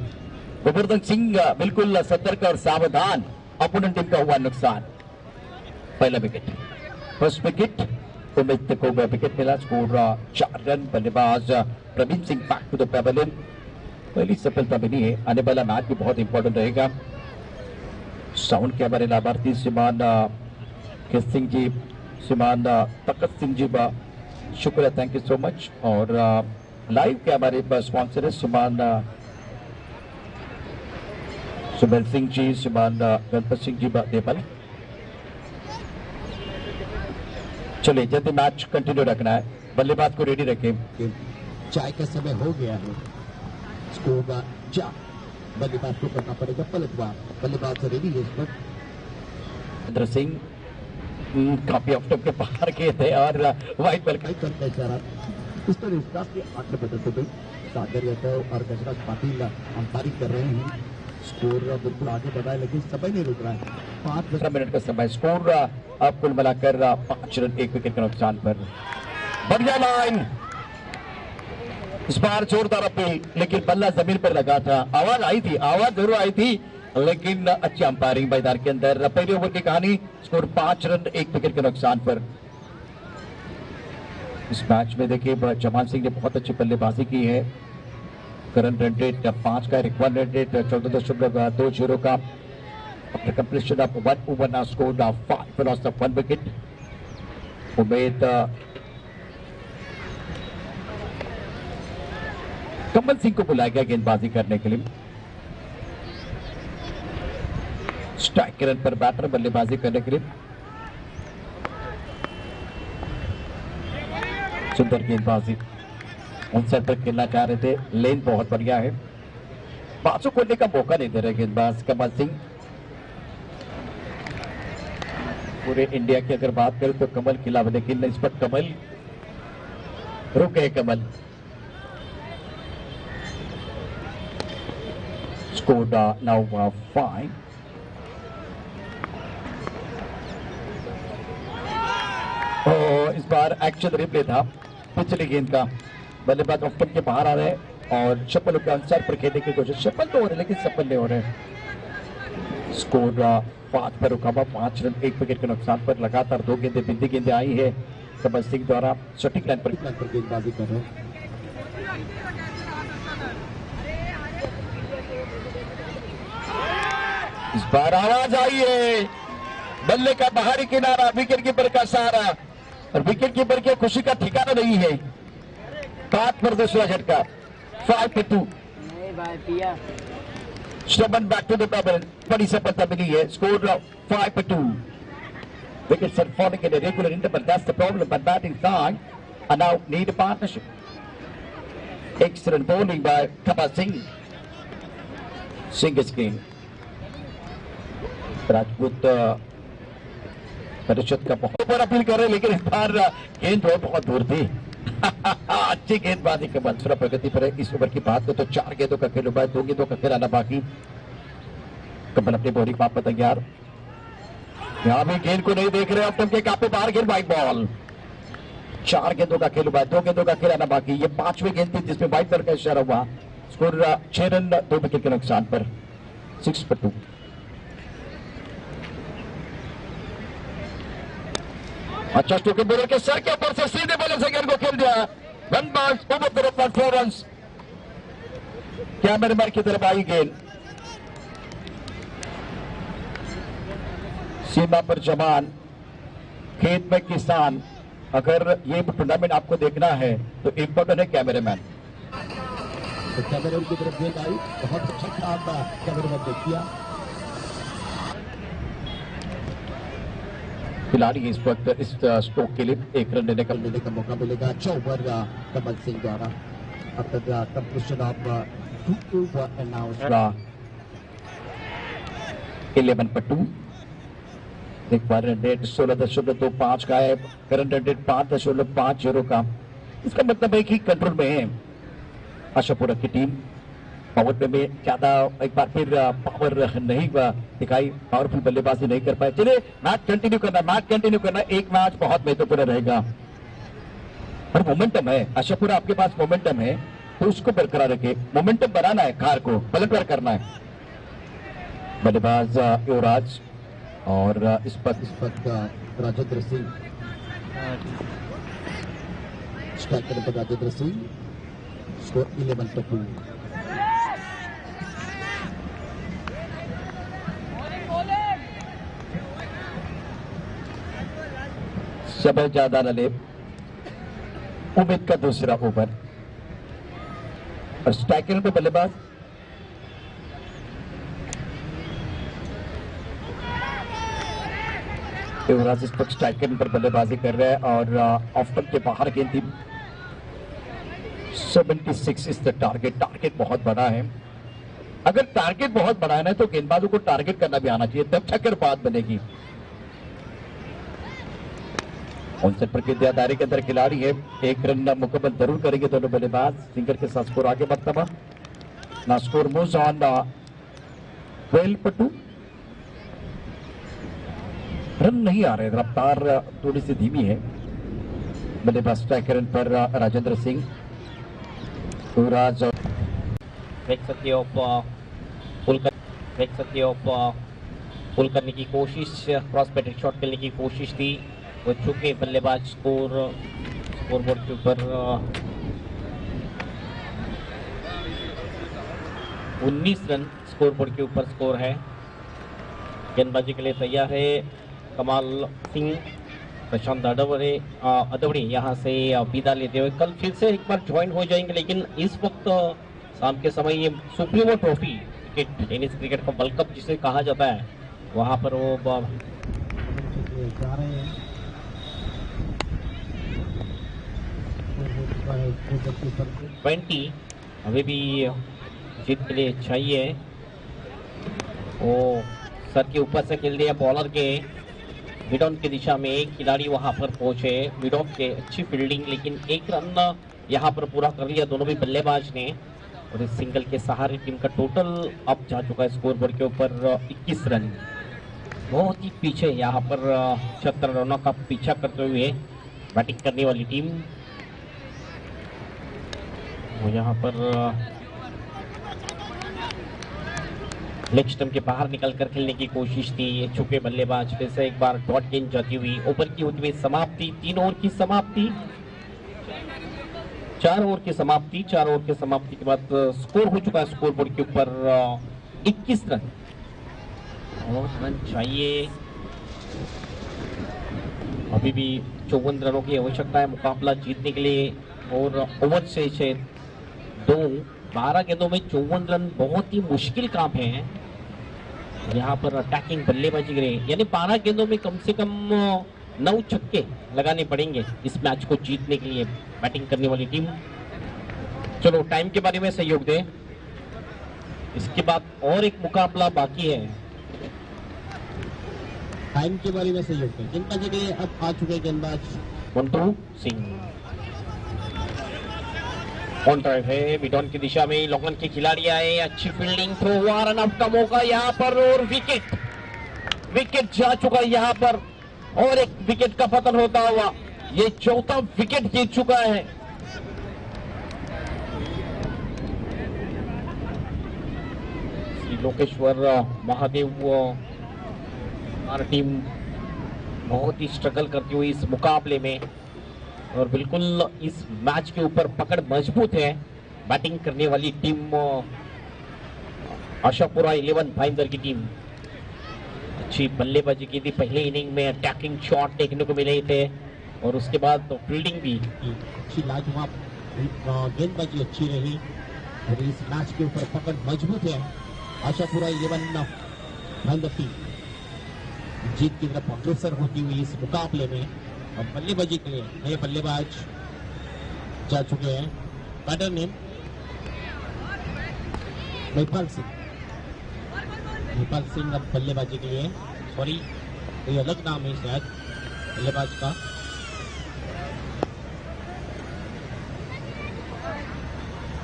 गोवर्धन सिंह बिल्कुल सतर्क और सावधान। अपोनेंट टीम का हुआ नुकसान। पहला विकेट, फर्स्ट विकेट उमेश को विकेट मिला। Score 4 run. बल्लेबाज Praveen Singh back to the pavilion. पहली सफलता मिली है। आने वाला मैच भी बहुत इंपॉर्टेंट रहेगा। साउंड के हमारे लाभार्थी श्रीमान किस सिंह जी, श्रीमान तकत सिंह जी, शुक्रिया, थैंक यू सो मच। और लाइव के हमारे स्पॉन्सर है श्रीमान सुबेल सिंह जी, श्रीमान गणपत सिंह जी देपल। चलिए जल्दी मैच कंटिन्यू रखना है, बल्लेबाज को रेडी रखें। चाय का समय हो गया है। स्कोर 4। बल्लेबाज को करना पड़ेगा पलटवार। बल्लेबाज रेडी है इस पर। इंद्र सिंह काफी ऑफ टॉप के बाहर किए थे और वाइट बॉल कई करता है चारा इस पर इसका के 8 बदलते हुए सागर यादव और गजराज पाटिल अंपायरिंग कर रहे हैं। स्कोर बिल्कुल आगे बढ़ा है लेकिन समय नहीं रुक रहा है। 5 मिनट का समय। स्कोर अब कुल मिलाकर 5 रन 1 विकेट के नुकसान पर। बढ़िया लाइन, इस बार जोरदार अपील लेकिन बल्ला जमीन पर लगा था। आवाज आई थी, आवाज जरूर आई थी लेकिन अच्छी अंपायरिंग मैदान के अंदर। पहले ओवर की कहानी। स्कोर 5 रन 1 विकेट के नुकसान पर। इस मैच में देखिए जमाल सिंह ने बहुत अच्छी बल्लेबाजी की है। करंट रन रेट 5 का, रिक्वायर्ड रन रेट 14.20 का। After completion of 1 over now scored 5 for loss of 1 wicket. उम्मीद कमल सिंह को बुलाया गया गेंदबाजी करने के लिए। स्ट्राइक रन पर बैटर बल्लेबाजी करने के लिए। सुंदर गेंदबाजी, उन साइड पर खेलना चाह रहे थे। लेन बहुत बढ़िया है, बाजू खोलने का मौका नहीं दे रहे गेंदबाज कमल सिंह। पूरे इंडिया की अगर बात करें तो कमल खिलाफ, लेकिन इस पर कमल रुक गए। कमल स्कोर नाउ 5। इस बार एक्शन रिप्ले था पिछली गेंद का। बल्लेबाज ऑफ स्टंप के बाहर आ रहे हैं और शफल के आंसर पर खेलने की कोशिश। शफल तो हो रहे लेकिन सफल नहीं हो रहे। स्कोर 5 पर रुका हुआ। 5 रन 1 विकेट के नुकसान पर। लगातार 2 गेंदें बिंदी गेंदें आई है कमल सिंह द्वारा। सटीक लाइन पर गेंदबाजी कर रहे हैं। इस बार आवाज आई है, बल्ले का बाहरी किनारा, विकेट कीपर का सहारा और विकेट कीपर की खुशी का ठिकाना नहीं है। 5 पर दूसरा झटका। 5-2। नहीं भाई पिया। Stubborn back to the bubble. बड़ी सफलता मिली है। Score 5-2। Wickets are falling in a regular interval. That's the problem. But batting side and now need a partnership. Excellent bowling by Kamal Singh. Singh is king. Rajput परिषद का बहुत पर appeal कर रहे लेकिन इस बार गेंद बहुत दूर थी। अच्छी गेंदबाजी के मंसूरा प्रगति पर है। इस ओवर की बात करें तो 4 गेंदों का खेल हुआ है, 2 गेंदों का खेल आना बाकी। कमल अपनी बॉलिंग पाप पर तैयार। यहां भी गेंद को नहीं देख रहे, अब तुम के काफी बाहर गेंद, वाइट बॉल। 4 गेंदों का खेल हुआ है, 2 गेंदों का खेल आना बाकी। ये 5वीं गेंद थी जिसमें वाइट बॉल का इशारा हुआ। स्कोर 6 रन 2 विकेट के नुकसान पर। 6-2। अच्छा स्टोकिंग बॉलर के सर के ऊपर से सीधे बॉलर से गेंद को खेल दिया। 1 बॉल ओवर तरफ पर 4 रन। कैमरामैन की तरफ आई गेंद। सीमा पर जवान, खेत में किसान। अगर ये टूर्नामेंट आपको देखना है तो इम्पोर्टेंट है कैमरामैन। तो कैमरामैन की तरफ गेंद आई, बहुत अच्छा काम कैमरामैन ने किया। खिलाड़ी इस वक्त इस स्ट्रोक के लिए 1 रन लेने का मौका मिलेगा। 4 ओवर कमल सिंह द्वारा। अब तक completion of 2 over announce 11-2। Required run rate 16.25 का है। करंट रन रेट 5.50 का। इसका मतलब है कि कंट्रोल में है आशापुरा की टीम। पावर प्ले में ज्यादा एक बार फिर पावर नहीं दिखाई, पावरफुल बल्लेबाजी नहीं कर पाए। चलिए मैच कंटिन्यू करना। एक मैच बहुत महत्वपूर्ण रहेगा और मोमेंटम है। आशापुरा आपके पास मोमेंटम है तो उसको बरकरार रखे। मोमेंटम बनाना है, कार को पलटवार करना है। बल्लेबाज युवराज और इस पर राजेंद्र सिंह। स्ट्राइक करने पर राजेंद्र सिंह। स्कोर 11-2। समय ज्यादा न ले। उम्मीद का दूसरा ओवर और स्ट्राइकर पे बल्लेबाज युवराज इस वक्त स्ट्राइकर पर बल्लेबाजी कर रहे हैं और ऑफ स्टंप के बाहर गेंद थी। 76 इज द टारगेट बहुत बड़ा है। अगर टारगेट बहुत बड़ा है ना तो गेंदबाजों को टारगेट करना भी आना चाहिए, तब चक्कर बात बनेगी। ऑनसेट पर दिया दायरे के अंदर खिलाड़ी है, 1 रन मुकम्मल जरूर करेंगे दोनों बल्लेबाज। सिंगर के साथ स्कोर आगे बढ़ता हुआ, ना स्कोर मूव्स ऑन 12 पर 2। रन नहीं आ रहे, रफ्तार थोड़ी सी धीमी है। बल्लेबाज स्ट्राइक रन पर राजेंद्र सिंह। युवराज देख सकते हो पुल करने की कोशिश, क्रॉस बैटेड शॉट खेलने की कोशिश थी, वो चुके बल्लेबाज स्कोरबोर्ड के ऊपर 19 रन स्कोरबोर्ड के ऊपर स्कोर है। गेंदबाजी के लिए तैयार है कमाल सिंह। प्रशांत अदवड़े यहाँ से विदा लेते हुए कल फिर से एक बार ज्वाइन हो जाएंगे, लेकिन इस वक्त शाम के समय ये supremo trophy cricket, tennis cricket का वर्ल्ड कप जिसे कहा जाता है, वहां पर वो जा रहे हैं 20 अभी भी जीत के लिए चाहिए। वो सर के ऊपर से खेल दिया बॉलर के मिड ऑन की दिशा में, एक खिलाड़ी वहां पर पहुंचे मिड ऑफ के, अच्छी फील्डिंग, लेकिन 1 रन यहां पर पूरा कर लिया दोनों भी बल्लेबाज ने। और इस सिंगल के सहारे टीम का टोटल अब जा चुका है स्कोर बोर्ड के ऊपर 21 रन। बहुत ही पीछे यहाँ पर 76 रनों का पीछा करते हुए बैटिंग करने वाली टीम। वो यहाँ पर लेग स्टंप के बाहर निकलकर खेलने की कोशिश थी, ये छुपे बल्लेबाज फिर से एक बार डॉट गेंद जाती हुई ओवर की होती हुई समाप्ति। 3 ओवर की समाप्ति, 4 ओवर की समाप्ति। 4 ओवर की समाप्ति के बाद स्कोर हो चुका है स्कोर बोर्ड के ऊपर 21 रन। और रन चाहिए, अभी भी 54 रनों की आवश्यकता है मुकाबला जीतने के लिए। और ओवर से 12 गेंदों में 54 रन बहुत ही मुश्किल काम है। यहाँ पर अटैकिंग बल्लेबाजी करे, यानी 12 गेंदों में कम से कम 9 छक्के लगाने पड़ेंगे इस मैच को जीतने के लिए बैटिंग करने वाली टीम। चलो टाइम के बारे में सहयोग दे, इसके बाद और एक मुकाबला बाकी है। टाइम के बारे में सहयोग दें। गेंदबाजी के लिए अब आ चुके गेंदबाज मंटू सिंह। ऑन ड्राइव है मिडॉन की दिशा में, लॉन्गन के खिलाड़ी आए, अच्छी फील्डिंग, थ्रो हुआ, रन आउट का मौका यहाँ पर और विकेट जा चुका है यहाँ पर। और एक विकेट का पतन होता हुआ ये 4था विकेट गिर चुका है। श्री लोकेश्वर महादेव हमारी टीम बहुत ही स्ट्रगल करती हुई इस मुकाबले में, और बिल्कुल इस मैच के ऊपर पकड़ मजबूत है बैटिंग करने वाली टीम आशापुरा 11 भाईंदर की टीम। अच्छी बल्लेबाजी की थी, पहले इनिंग में अटैकिंग शॉट देखने को मिले थे और उसके बाद तो फील्डिंग भी अच्छी, लाजवाब गेंदबाजी अच्छी रही और इस मैच के ऊपर पकड़ मजबूत है आशापुरा 11 भाईंदर टीम। जीत की तरफ अग्रसर होती हुई इस मुकाबले में। और बल्लेबाजी के लिए नए बल्लेबाज जा चुके हैं। बैटर नेम महिपाल सिंह अब बल्लेबाजी के लिए, सॉरी कोई अलग नाम है शायद बल्लेबाज का।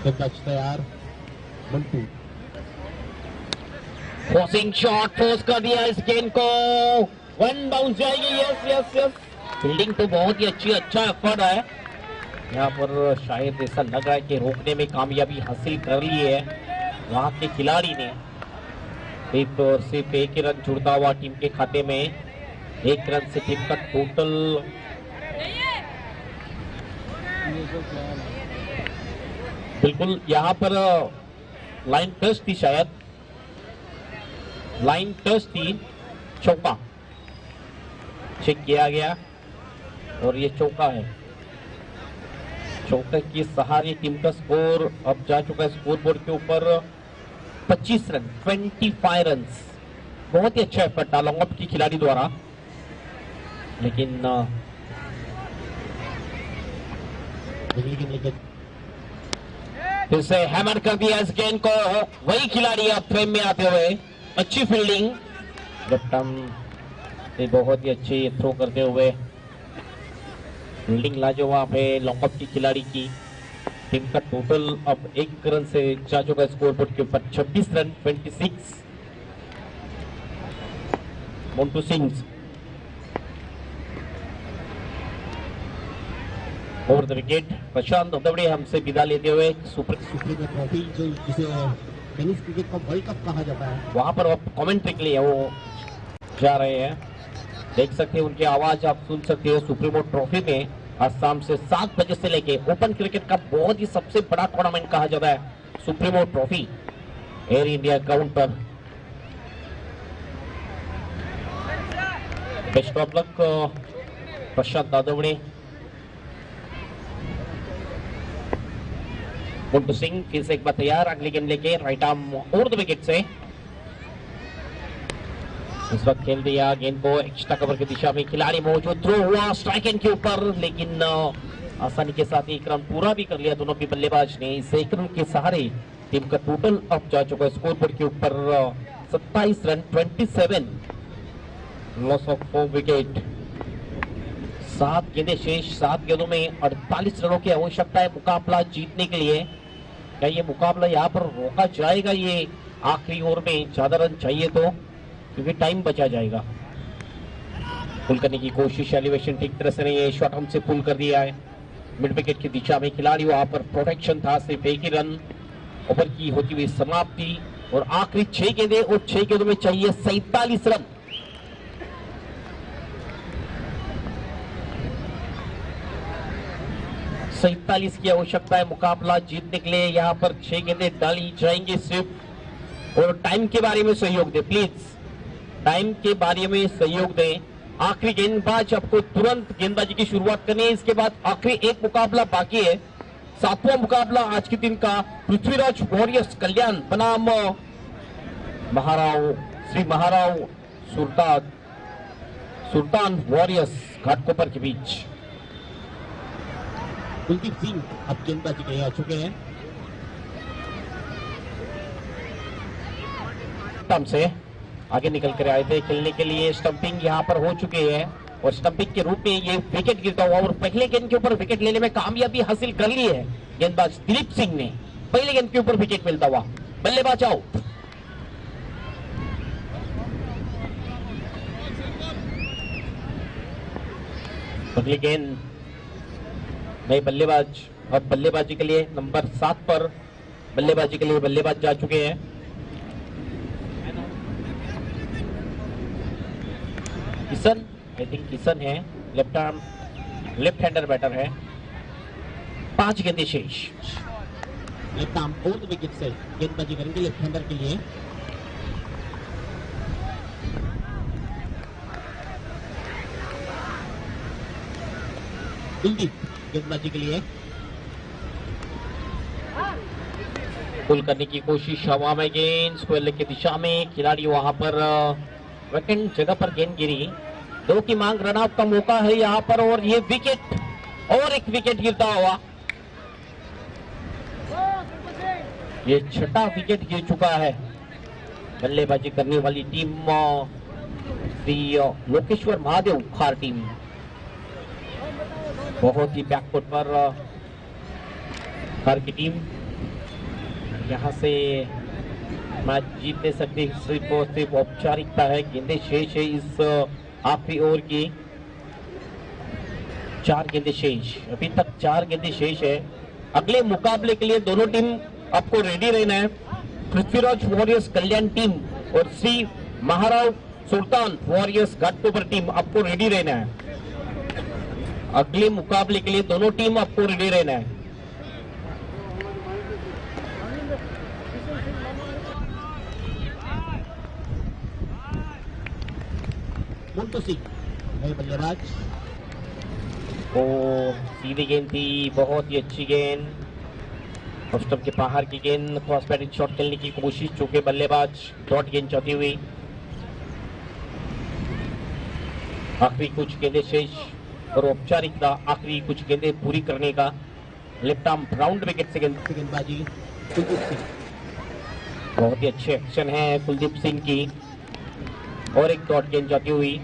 गेंदबाज तैयार, मंटू फोर्सिंग शॉट, फोर्स कर दिया इस गेंद को, 1 बाउंस जाएगी। यस फील्डिंग तो बहुत ही अच्छा एफर्ट है यहाँ पर। शायद ऐसा लग रहा है कि रोकने में कामयाबी हासिल कर ली है वहां के खिलाड़ी ने। सिर्फ 1 रन जुड़ता हुआ टीम के खाते में, 1 रन से टीम का टोटल बिल्कुल यहाँ पर लाइन टच थी, शायद लाइन टच थी, चौका चेक किया गया और ये चौका है। चौके के सहारे टीम का स्कोर अब जा चुका है स्कोर बोर्ड के ऊपर 25 रन, 25 रन। बहुत ही अच्छा एफर्ट था लॉन्ग ऑफ की खिलाड़ी द्वारा, लेकिन फिर से हैमर कर दिया इस गेंद को, वही खिलाड़ी अब फ्रेम में आते हुए, अच्छी फील्डिंग, लेफ्ट आर्म से बहुत ही अच्छी थ्रो करते हुए फील्डिंग लाजवाब है लॉन्ग ऑफ की खिलाड़ी की। टीम का टोटल अब 1 रन से जा चुका है स्कोर बोर्ड के ऊपर, 26 run 26। Montu Singh over the wicket. Prashant Dabade हमसे विदा लेते हुए सुप्रीम ट्रॉफी जो जिसे टेनिस क्रिकेट का वर्ल्ड कप कहा जाता है, वहां पर अब कमेंट्री के लिए वो जा रहे हैं, देख सकते हैं उनकी आवाज आप सुन सकते हो। सुप्रीमो ट्रॉफी में आज शाम से 7 बजे से लेके ओपन क्रिकेट का बहुत ही सबसे बड़ा टूर्नामेंट कहा जाता है supremo trophy air India ground पर। बेस्ट ऑफ लक प्रशांत दादवड़े। मोन्टू सिंह फिर से एक बार तैयार, अगली गेंद लेके right arm over the wicket से इस वक्त खेल दिया गेंद को एक्स्ट्रा कवर की दिशा में, खिलाड़ी मौजूद, थ्रो हुआ स्ट्राइक एंड के ऊपर, लेकिन आसानी के साथ एक रन पूरा भी कर लिया दोनों भी बल्लेबाज ने। इस 1 रन के सहारे टीम का टोटल अब जा चुका है स्कोर बोर्ड के ऊपर 27 रन 27, लॉस ऑफ 4 विकेट। 7 गेंदें शेष, 7 गेंदों में 48 रनों की आवश्यकता है मुकाबला जीतने के लिए। क्या ये मुकाबला यहाँ पर रोका जाएगा? ये आखिरी ओवर में ज्यादा रन चाहिए तो, क्योंकि टाइम बचा जाएगा। पुल करने की कोशिश, एलिवेशन ठीक तरह से नहीं है, शॉर्ट आर्म से पुल कर दिया है मिड विकेट की दिशा में, खिलाड़ी वहां पर प्रोटेक्शन था, सिर्फ एक ही रन। ओवर की होती हुई समाप्ति और आखिरी 6 गेंदें और 6 गेंदों में चाहिए 47 रन। सैतालीस की आवश्यकता है मुकाबला जीतने के लिए। यहाँ पर 6 गेंदें डाली जाएंगी सिर्फ, और टाइम के बारे में सहयोग दे प्लीज, टाइम के बारे में सहयोग दें। आखिरी गेंदबाज आपको तुरंत गेंदबाजी की शुरुआत करनी है, इसके बाद आखिरी एक मुकाबला बाकी है, 7वां मुकाबला आज के दिन का। पृथ्वीराज वॉरियर्स कल्याण बनाम महाराव श्री महाराव सुल्तान वॉरियर्स घाटकोपर के बीच। कुलदीप सिंह अब गेंदबाजी के लिए आ चुके हैं। से आगे निकल कर आए थे खेलने के लिए, स्टंपिंग यहाँ पर हो चुकी है और स्टंपिंग के रूप में ये विकेट गिरता हुआ, और पहले गेंद के ऊपर विकेट लेने में कामयाबी हासिल कर ली है गेंदबाज दिलीप सिंह ने। पहले गेंद के ऊपर विकेट मिलता हुआ, बल्लेबाज आउट। अगली गेंद नए बल्लेबाज, अब बल्लेबाजी के लिए नंबर 7 पर बल्लेबाजी के लिए बल्लेबाज जा चुके हैं। किशन, आई थिंक किशन है, left arm left hander batter है। 5 गेंदें शेष। Left arm over the wicket से गेंदबाजी करेंगे लेफ्ट हैंडर के लिए। कुलदीप गेंदबाजी के लिए पुल करने की कोशिश, हवा में गेंद स्क्वायर लेग की दिशा में, खिलाड़ी वहां पर वैकेंट जगह पर गेंद गिरी। 2 की मांग, रन आउट का मौका है यहाँ पर, और ये विकेट, और एक विकेट गिरता हुआ, ये 6ठा विकेट गिर चुका है। बल्लेबाजी करने वाली टीम श्री लोकेश्वर महादेव खार टीम बहुत ही बैकफुट पर खार की टीम यहाँ से मैच जीत नहीं सकती, सिर्फ और सिर्फ औपचारिकता है। गेंदें शेष है इस आखिरी ओवर की, 4 गेंदें शेष, अभी तक 4 गेंदें शेष है। अगले मुकाबले के लिए दोनों टीम आपको रेडी रहना है। पृथ्वीराज वॉरियर्स कल्याण टीम और श्री महाराव सुल्तान वॉरियर्स घाटकोपर टीम आपको रेडी रहना है। अगले मुकाबले के लिए दोनों टीम आपको रेडी रहना है। मोन्टू सिंह नए बल्लेबाज। ओ सीधी गेंद थी, बहुत ही अच्छी गेंद, स्टंप के बाहर की गेंद, क्रॉस बैटिंग शॉट खेलने की कोशिश, चूंकि बल्लेबाज डॉट गेंद चाहती हुई। आखिरी कुछ गेंदें शेष और औपचारिकता, आखिरी कुछ गेंदें पूरी करने का लेफ्ट आर्म राउंड विकेट से गेंदबाजी कुलदीप सिंह। बहुत ही अच्छे एक्शन है कुलदीप सिंह की और एक डॉट गेंद जाती हुई।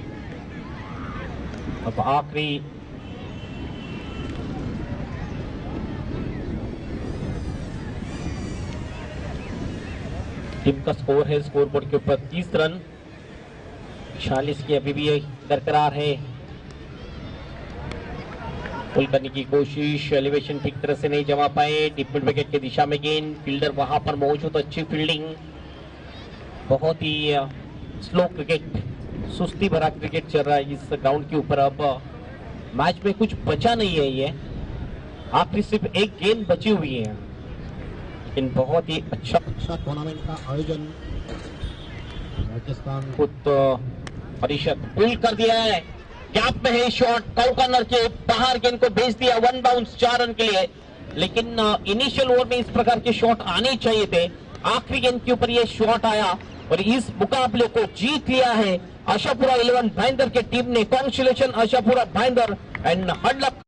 अब आखिरी टीम का स्कोर है स्कोर बोर्ड के ऊपर 30 रन। 46 की अभी भी बरकरार है। पुल करने की कोशिश, एलिवेशन ठीक तरह से नहीं जमा पाए। डीप मिड विकेट की दिशा में गेंद, फील्डर वहां पर मौजूद, अच्छी फील्डिंग। बहुत ही स्लो क्रिकेट, सुस्ती भरा क्रिकेट चल रहा है इस ग्राउंड के ऊपर। अब मैच में कुछ बचा नहीं है, ये आखिरी सिर्फ एक गेंद बची हुई है, लेकिन बहुत ही अच्छा टूर्नामेंट का आयोजन राजस्थान परिषद पुल कर दिया है। गैप में है शॉट, कॉर्नर के बाहर गेंद को भेज दिया, 1 बाउंस 4 रन के लिए। लेकिन इनिशियल ओवर में इस प्रकार के शॉट आने चाहिए थे। आखिरी गेंद के ऊपर ये शॉट आया और इस मुकाबले को जीत लिया है आशापुरा 11 भाईंदर के टीम ने। Congratulation Ashapura Bhayandar and hard luck.